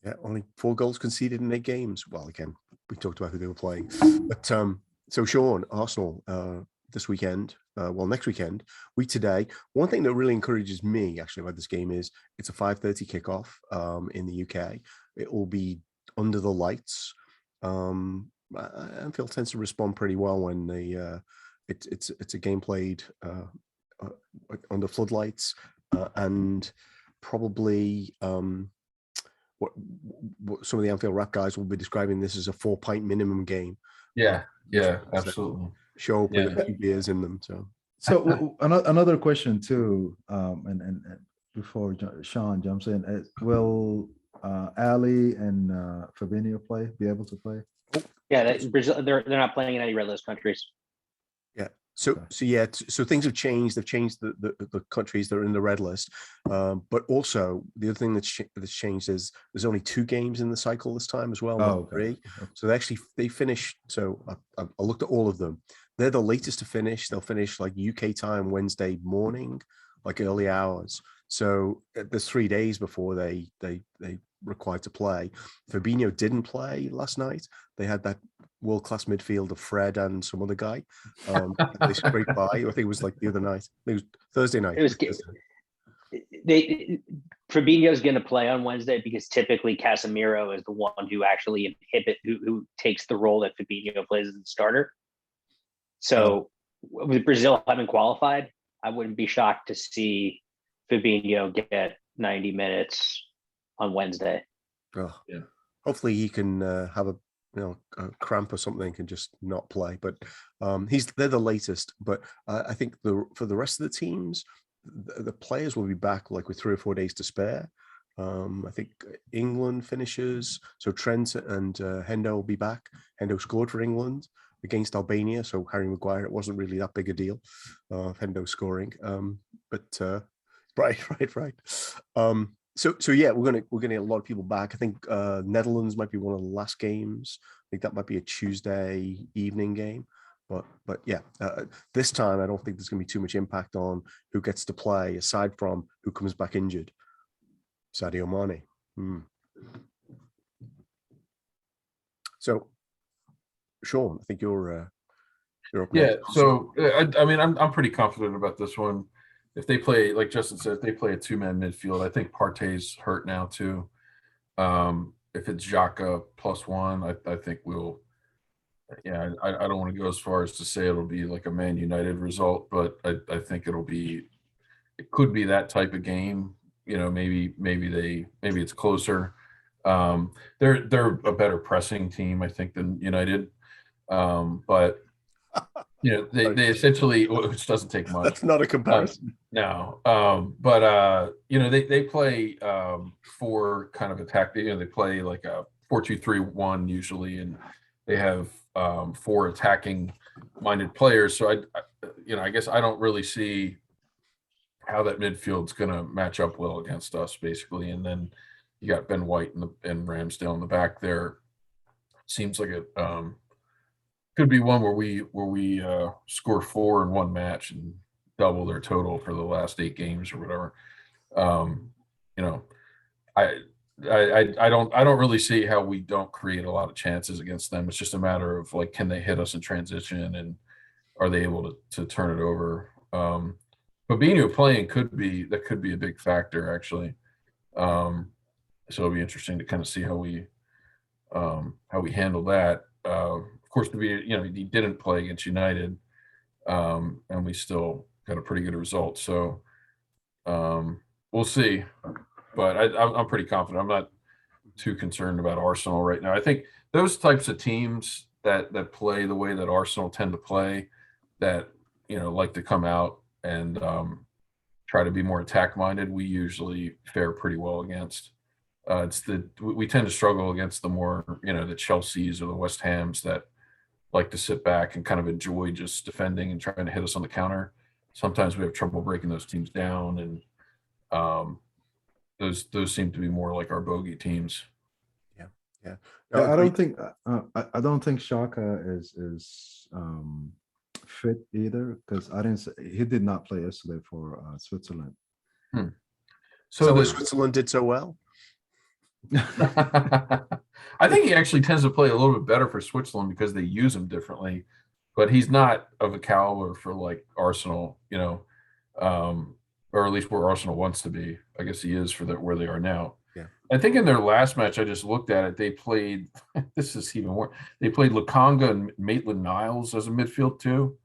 Yeah, only 4 goals conceded in 8 games. Well, again, we talked about who they were playing. But so Sean, Arsenal this weekend, next weekend, week today. One thing that really encourages me actually about this game is it's a 5:30 kickoff in the UK. It will be under the lights. Anfield tends to respond pretty well when it's a game played under floodlights, and probably what some of the Anfield rap guys will be describing this as a 4-pint minimum game. Yeah, absolutely. Show up with a few beers in them. So another question too, and before Sean jumps in, will Ali and Fabinho be able to play? Yeah, Brazil, they're not playing in any red list countries. Yeah. So things have changed. They've changed the countries that are in the red list, but also the other thing that's changed is there's only 2 games in the cycle this time as well, not 3. So they finished. So I looked at all of them. They're the latest to finish. They'll finish like UK time Wednesday morning, like early hours. So there's 3 days before they required to play. Fabinho didn't play last night. They had that world-class midfielder Fred and some other guy. They scraped by. I think it was like the other night. It was Thursday night. Fabinho's going to play on Wednesday because typically Casemiro is the one who actually who takes the role that Fabinho plays as the starter. So with Brazil having qualified, I wouldn't be shocked to see Fabinho get 90 minutes on Wednesday. Oh, yeah. Hopefully he can have a cramp or something and just not play. But they're the latest. But I think for the rest of the teams, the players will be back like with 3 or 4 days to spare. I think England finishes. So Trent and Hendo will be back. Hendo scored for England against Albania. So Harry Maguire, it wasn't really that big a deal. Hendo scoring. Right. So yeah, we're gonna get a lot of people back. I think Netherlands might be one of the last games. I think that might be a Tuesday evening game. But yeah, this time I don't think there's gonna be too much impact on who gets to play aside from who comes back injured. Sadio Mane. So, Sean, I think you're up next. Yeah. So I mean, I'm pretty confident about this one. If they play, like Justin said, if they play a 2-man midfield, I think Partey's hurt now too. If it's Xhaka +1, I think we'll. Yeah, I don't want to go as far as to say it'll be like a Man United result, but I think it could be that type of game. Maybe it's closer. They're a better pressing team, I think, than United. But they essentially, which doesn't take much. That's not a comparison. No. They play for kind of attack. They play like a 4-2-3-1 usually, and they have 4 attacking minded players. So I guess I don't really see how that midfield's going to match up well against us, basically. And then you got Ben White and Ramsdale in the back there. Seems like it could be one where we score 4 in one match and double their total for the last 8 games or whatever. I don't really see how we don't create a lot of chances against them. It's just a matter of like, can they hit us in transition and are they able to turn it over? Fabinho playing could be a big factor actually. So it'll be interesting to kind of see how we handle that. Of course, he didn't play against United, and we still got a pretty good result. So we'll see. But I'm pretty confident. I'm not too concerned about Arsenal right now. I think those types of teams that play the way that Arsenal tend to play, that like to come out and try to be more attack minded, we usually fare pretty well against. We tend to struggle against the more the Chelseas or the West Hams that like to sit back and kind of enjoy just defending and trying to hit us on the counter. Sometimes we have trouble breaking those teams down, and those seem to be more like our bogey teams. Yeah. No, I don't think Xhaka is fit either, because he did not play yesterday for Switzerland. So Switzerland did so well. I think he actually tends to play a little bit better for Switzerland because they use him differently, but he's not of a caliber for like Arsenal, or at least where Arsenal wants to be. I guess he is for where they are now. Yeah. I think in their last match, I just looked at it. They played, this is even more, they played Lukonga and Maitland-Niles as a midfield too.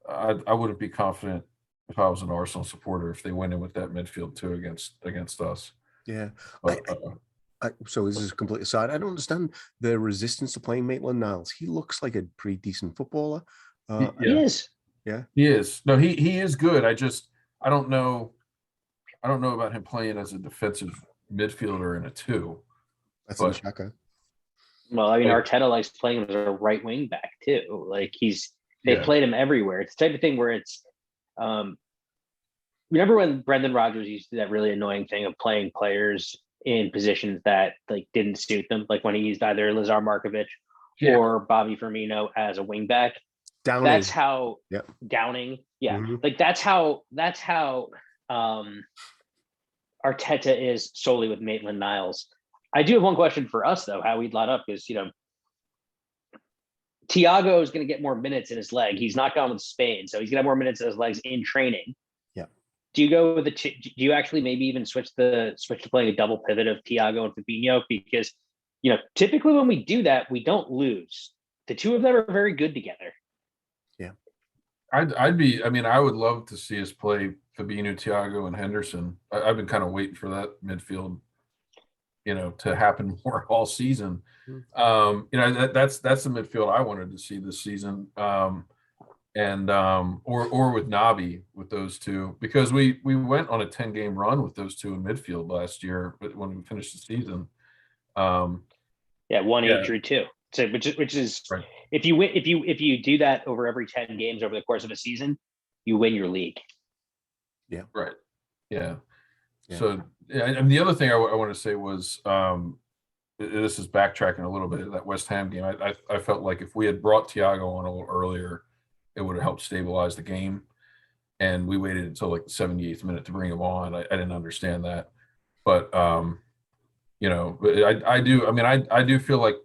I wouldn't be confident if I was an Arsenal supporter if they went in with that midfield too against us. Yeah. But, so this is a complete aside. I don't understand the resistance to playing Maitland-Niles. He looks like a pretty decent footballer. He is. Yeah. He is. No, he is good. I don't know. I don't know about him playing as a defensive midfielder in a 2. That's But- in Shaka. Well, I mean, Like- Arteta likes playing him as a right wing back too. Like they Yeah. played him everywhere. It's the type of thing where it's remember when Brendan Rodgers used to do that really annoying thing of playing players in positions that like didn't suit them, like when he used either Lazar Markovic Yeah. or Bobby Firmino as a wing back. Downing. That's how Yep. Downing. Yeah. Mhm. Like that's how Arteta is solely with Maitland-Niles. I do have one question for us though, how we'd line up is, Thiago is going to get more minutes in his leg. He's not gone with Spain, so he's going to have more minutes in his legs in training. Yeah. Do you go with do you actually maybe even switch to playing a double pivot of Thiago and Fabinho? Because, typically when we do that, we don't lose. The two of them are very good together. I would love to see us play Fabinho, Thiago, and Henderson. I've been kind of waiting for that midfield, to happen more all season. That's the midfield I wanted to see this season. Or with Nabi with those two, because we went on a 10-game run with those two in midfield last year, but when we finished the season. 1-8 drew 2. So which is Right. if you do that over every 10 games over the course of a season, you win your league. Right. Yeah. Yeah. So, and the other thing I want to say was, this is backtracking a little bit of that West Ham game. I felt like if we had brought Thiago on a little earlier, it would have helped stabilize the game. And we waited until like the 78th minute to bring him on. I didn't understand that, but I do feel like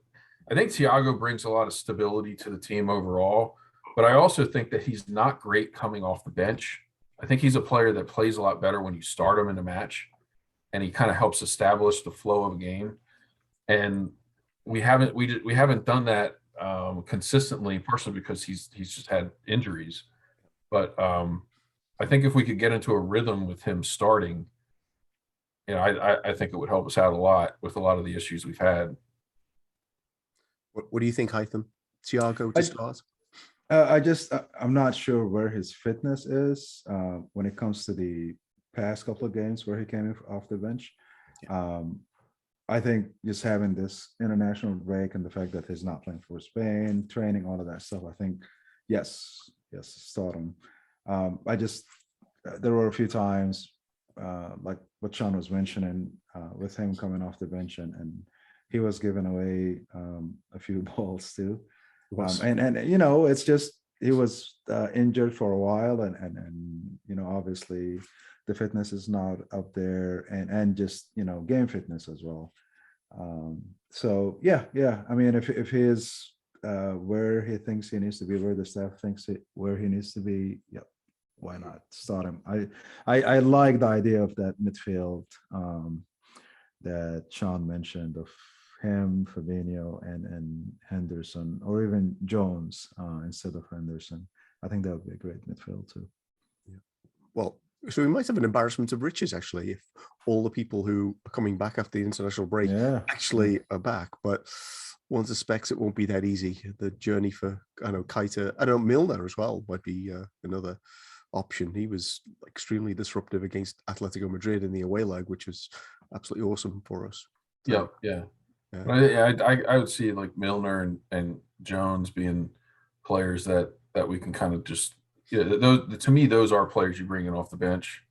I think Thiago brings a lot of stability to the team overall, but I also think that he's not great coming off the bench. I think he's a player that plays a lot better when you start him in a match, and he kind of helps establish the flow of a game. And we haven't done that consistently, partially because he's just had injuries. But I think if we could get into a rhythm with him starting, I think it would help us out a lot with a lot of the issues we've had. What do you think, Haitham? Thiago to start? I'm not sure where his fitness is when it comes to the past couple of games where he came off the bench. I think just having this international break and the fact that he's not playing for Spain, training, all of that stuff, I think, yes, start him. There were a few times, like what Sean was mentioning, with him coming off the bench and he was giving away a few balls too. It's just he was injured for a while, and obviously the fitness is not up there, and just game fitness as well. So yeah. I mean, if he is where he thinks he needs to be, where the staff thinks where he needs to be, why not start him? I like the idea of that midfield that Sean mentioned of him, Fabinho, and Henderson, or even Jones instead of Henderson. I think that would be a great midfield too. Yeah. Well, so we might have an embarrassment of riches actually if all the people who are coming back after the international break actually are back. But one suspects it won't be that easy. The journey for Keita, Milner as well might be another option. He was extremely disruptive against Atletico Madrid in the away leg, which was absolutely awesome for us. So, Yeah. I would see like Milner and Jones being players that we can kind of just those, to me, those are players you bring in off the bench,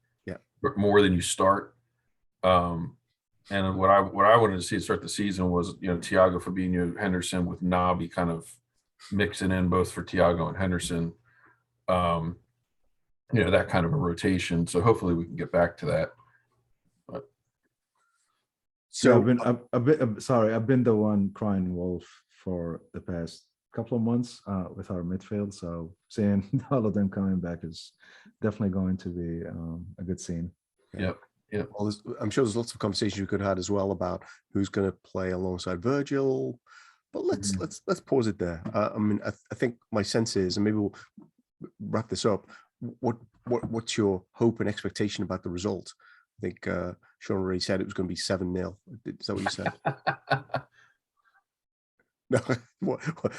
more than you start. And what I wanted to see to start the season was Thiago, Fabinho, Henderson with Nabi kind of mixing in both for Thiago and Henderson. That kind of a rotation. So hopefully we can get back to that. So I've been the one crying wolf for the past couple of months with our midfield. So seeing all of them coming back is definitely going to be a good scene. Yep. Well, I'm sure there's lots of conversations you could have had as well about who's going to play alongside Virgil. But let's pause it there. I think my sense is, and maybe we'll wrap this up. What's your hope and expectation about the result? I think Sean already said it was going to be 7-0. Is that what you said? No.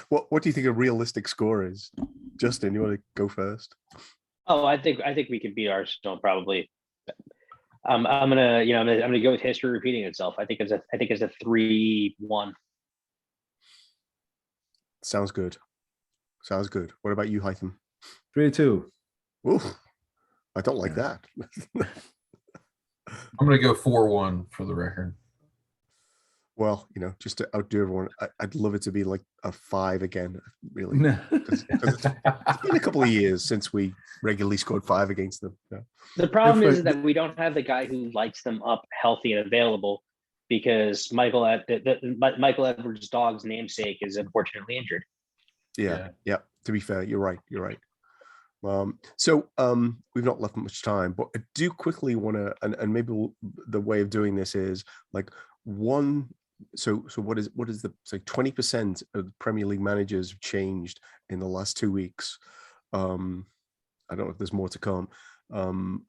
What do you think a realistic score is? Justin, you want to go first? Oh, I think we could beat Arsenal probably. I'm gonna go with history repeating itself. I think it's a 3-1. Sounds good. Sounds good. What about you, Haitham? 3-2. Oof, I don't like Yeah. that. I'm going to go 4-1 for the record. Well, just to outdo everyone, I'd love it to be like a 5 again, really. Because it's been a couple of years since we regularly scored 5 against them. Yeah. The problem is that we don't have the guy who lights them up healthy and available, because Michael Edwards' dog's namesake is unfortunately injured. Yeah. To be fair, you're right. So we've not left much time, but I do quickly want to, and maybe the way of doing this is like one. So what is the 20% of the Premier League managers have changed in the last 2 weeks? I don't know if there's more to come.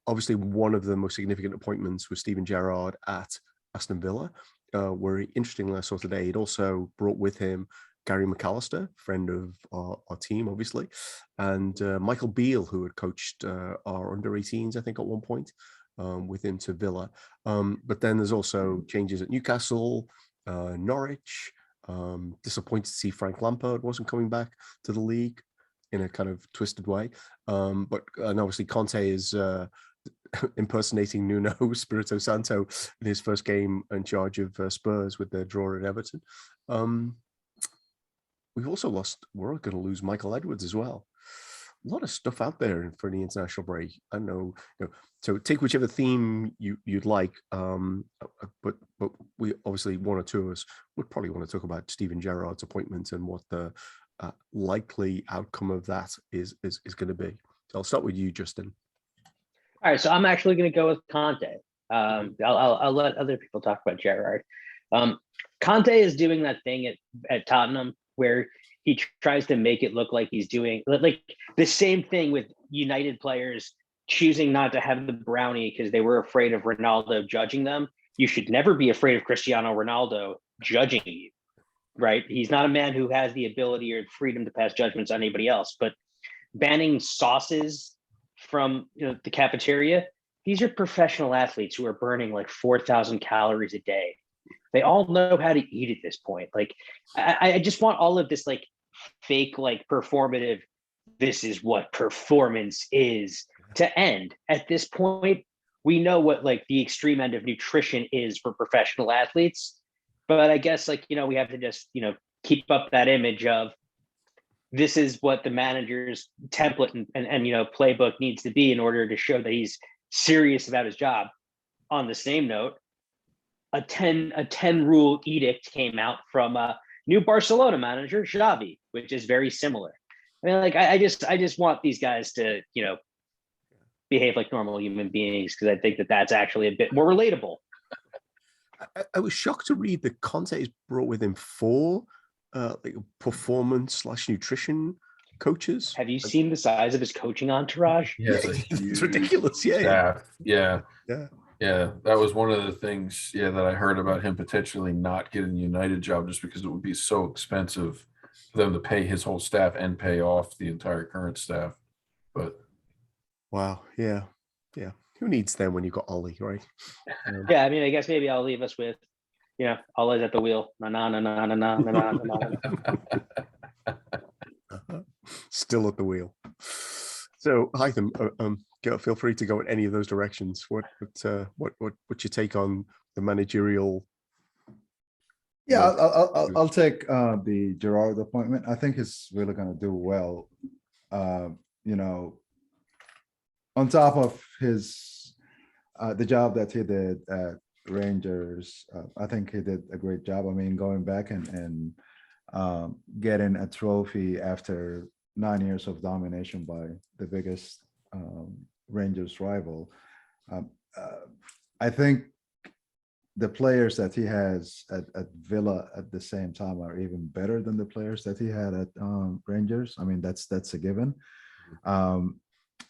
Obviously, one of the most significant appointments was Steven Gerrard at Aston Villa, where interestingly I saw today he'd also brought with him Gary McAllister, friend of our team, obviously, and Michael Beale, who had coached our under-18s, I think, at one point, with him to Villa. But then there's also changes at Newcastle, Norwich. Disappointed to see Frank Lampard wasn't coming back to the league in a kind of twisted way. And obviously Conte is impersonating Nuno Espirito Santo in his first game in charge of Spurs with their draw at Everton. We've also we're going to lose Michael Edwards as well. A lot of stuff out there for the international break. I know, so take whichever theme you'd like. But we obviously, one or two of us would probably want to talk about Steven Gerrard's appointment and what the likely outcome of that is going to be. So I'll start with you, Justin. All right, so I'm actually going to go with Conte. I'll let other people talk about Gerrard. Conte is doing that thing at Tottenham where he tries to make it look like he's doing like the same thing with United players choosing not to have the brownie because they were afraid of Ronaldo judging them. You should never be afraid of Cristiano Ronaldo judging you, right? He's not a man who has the ability or freedom to pass judgments on anybody else. But banning sauces from the cafeteria, these are professional athletes who are burning like 4,000 calories a day. They all know how to eat at this point. Like, I just want all of this like fake, like performative, this is what performance is to end. At this point, we know what like the extreme end of nutrition is for professional athletes. But I guess like, we have to just, keep up that image of this is what the manager's template and playbook needs to be in order to show that he's serious about his job. On the same note, a 10 rule edict came out from new Barcelona manager Xavi, which is very similar. I mean, like I just want these guys to behave like normal human beings, because I think that that's actually a bit more relatable. I was shocked to read that Conte has brought with him 4 like performance/nutrition coaches. Have you seen the size of his coaching entourage? Yeah, it's ridiculous. Yeah. Yeah. That was one of the things, that I heard about him potentially not getting the United job, just because it would be so expensive for them to pay his whole staff and pay off the entire current staff. But wow, yeah. Who needs them when you've got Ollie, right? Yeah, I mean, I guess maybe I'll leave us with, Ollie's at the wheel. Still at the wheel. So, Haitham, feel free to go in any of those directions. What's your take on the managerial? Yeah, I'll take the Gerrard appointment. I think he's really going to do well. On top of his the job that he did at Rangers, I think he did a great job. I mean, going back and getting a trophy after 9 years of domination by the biggest Rangers rival. I think the players that he has at Villa at the same time are even better than the players that he had at Rangers. I mean, that's a given.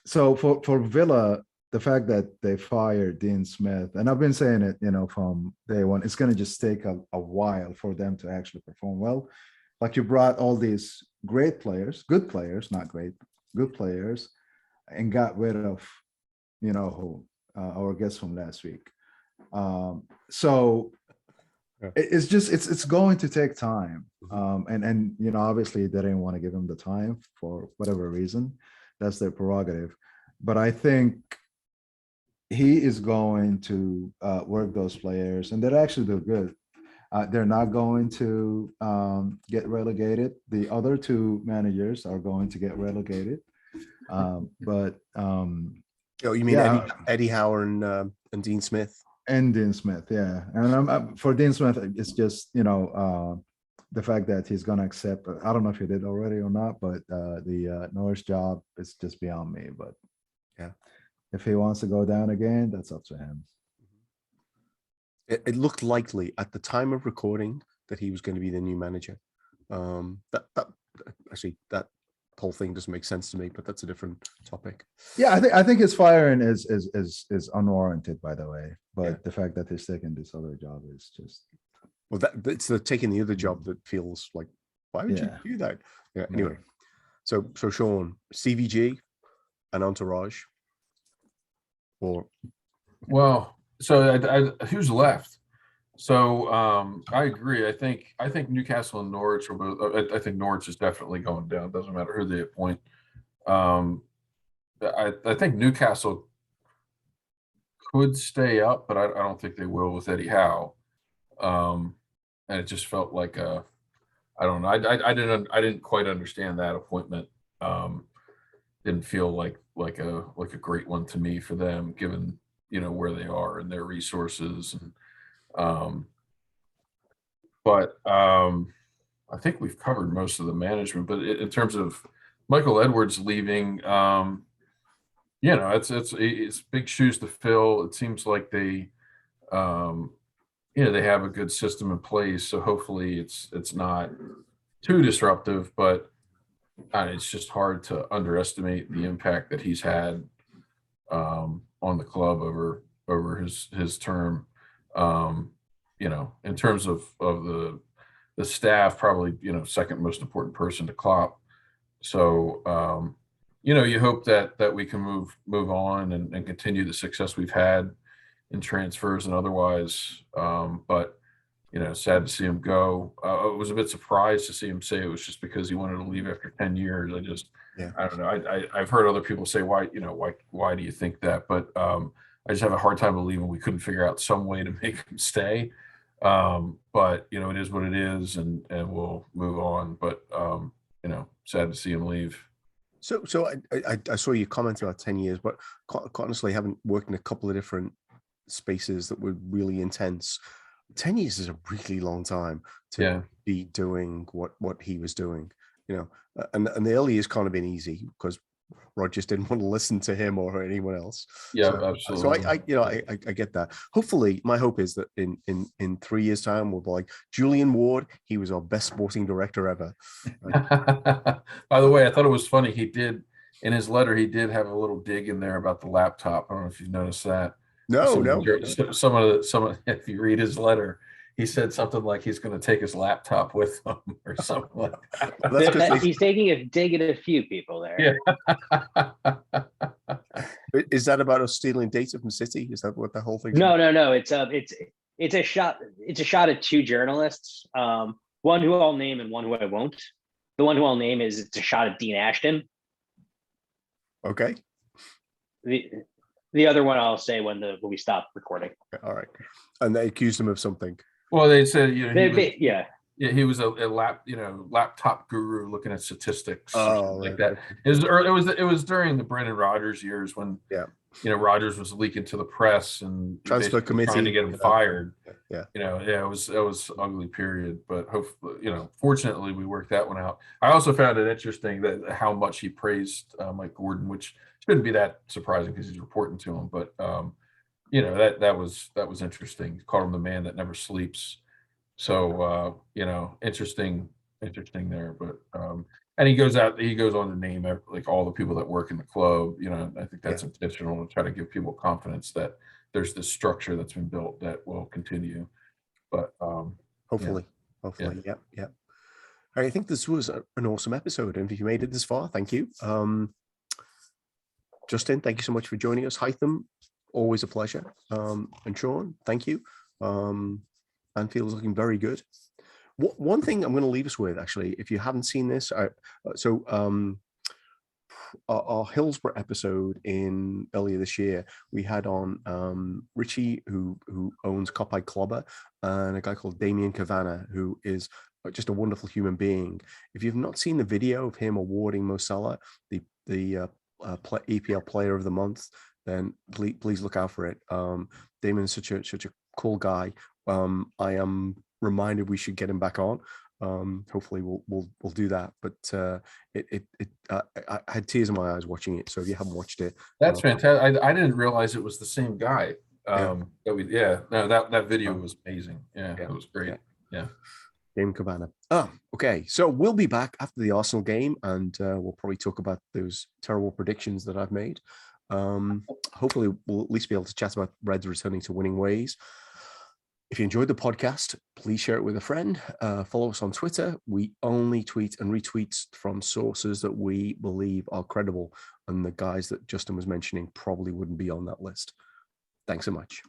So for Villa, the fact that they fired Dean Smith, and I've been saying it, from day one, it's going to just take a while for them to actually perform well. Like, you brought all these great players, good players, not great, good players, and got rid of, our guest from last week. So it's going to take time. And you know, obviously they didn't want to give him the time for whatever reason. That's their prerogative. But I think he is going to work those players, and they're actually do good. They're not going to get relegated. The other two managers are going to get relegated. Oh, you mean Eddie Howe and Dean Smith? And Dean Smith, yeah. And for Dean Smith, it's just, you know, the fact that he's going to accept, I don't know if he did already or not, but the Norris job is just beyond me. But yeah, if he wants to go down again, that's up to him. It looked likely at the time of recording that he was going to be the new manager. That whole thing doesn't make sense to me, but that's a different topic. Yeah, I think his firing is unwarranted, by the way. But the fact that he's taking this other job is just, well, it's the taking the other job that feels like, why would you do that? Yeah. Anyway, so Sean, CVG, and Entourage, or so who's left? So I agree. I think Newcastle and Norwich are both. I think Norwich is definitely going down. Doesn't matter who they appoint. I think Newcastle could stay up, but I don't think they will with Eddie Howe. And it just felt like I don't know. I didn't quite understand that appointment. Didn't feel like a great one to me for them, given, you know, where they are and their resources. And I think we've covered most of the management. But in terms of Michael Edwards leaving, you know, it's big shoes to fill. It seems like they, you know, they have a good system in place. So hopefully it's not too disruptive, but it's just hard to underestimate the impact that he's had on the club over his term. You know, in terms of the staff, probably, you know, second most important person to Klopp. So you know, you hope that we can move on and continue the success we've had in transfers and otherwise. But you know, sad to see him go. I was a bit surprised to see him say it was just because he wanted to leave after 10 years. I don't know. I've heard other people say, why do you think that? But I just have a hard time believing we couldn't figure out some way to make him stay. But you know, it is what it is, and we'll move on. But you know, sad to see him leave. So I saw you comment about 10 years, but quite honestly, I haven't worked in a couple of different spaces that were really intense. 10 years is a really long time to be doing what he was doing, you know, and the early years can't have been easy because Rodgers didn't want to listen to him or anyone else. Yeah, so, absolutely. So I get that. Hopefully, my hope is that in 3 years' time, we'll be like Julian Ward. He was our best sporting director ever. By the way, I thought it was funny. He did, in his letter, he did have a little dig in there about the laptop. I don't know if you've noticed that. No. Some of if you read his letter, he said something like he's going to take his laptop with him or something like that. Well, that's he's taking a dig at a few people there. Yeah. Is that about us stealing data from City? Is that what the whole thing? No. It's a shot. It's a shot at two journalists. One who I'll name and one who I won't. The one who I'll name it's a shot at Dean Ashton. Okay. The other one I'll say when we stop recording. All right. And they accused him of something. Well, they said, you know, he was a laptop guru looking at statistics. Like that. It was during the Brendan Rodgers years when you know, Rodgers was leaking to the press and transfer committee trying to get him fired. Yeah. You know, it was ugly period, but hopefully, you know, fortunately we worked that one out. I also found it interesting that how much he praised Mike Gordon, which shouldn't be that surprising because he's reporting to him, but you know, that was interesting. He called him the man that never sleeps. So you know, interesting there. But and he goes on to name like all the people that work in the club. You know, I think that's intentional to try to give people confidence that there's this structure that's been built that will continue. But hopefully. Yep. I think this was an awesome episode, and if you made it this far, thank you. Justin, thank you so much for joining us. Haitham, always a pleasure. And Sean, thank you. Anfield's looking very good. One thing I'm going to leave us with, actually, if you haven't seen this, our Hillsborough episode in earlier this year, we had on Richie, who owns Kopite Clobber, and a guy called Damien Cavana, who is just a wonderful human being. If you've not seen the video of him awarding Mo Salah the EPL Player of the Month, then please look out for it. Damon's such a cool guy. I am reminded we should get him back on. Hopefully we'll do that. But I had tears in my eyes watching it. So if you haven't watched it, that's fantastic. I didn't realize it was the same guy. That video was amazing. Yeah, it was great. Yeah. Damon Cabana. Okay. So we'll be back after the Arsenal game, and we'll probably talk about those terrible predictions that I've made. Hopefully we'll at least be able to chat about Reds returning to winning ways. If you enjoyed the podcast, please share it with a friend. Follow us on Twitter. We only tweet and retweet from sources that we believe are credible, and the guys that Justin was mentioning probably wouldn't be on that list. Thanks so much.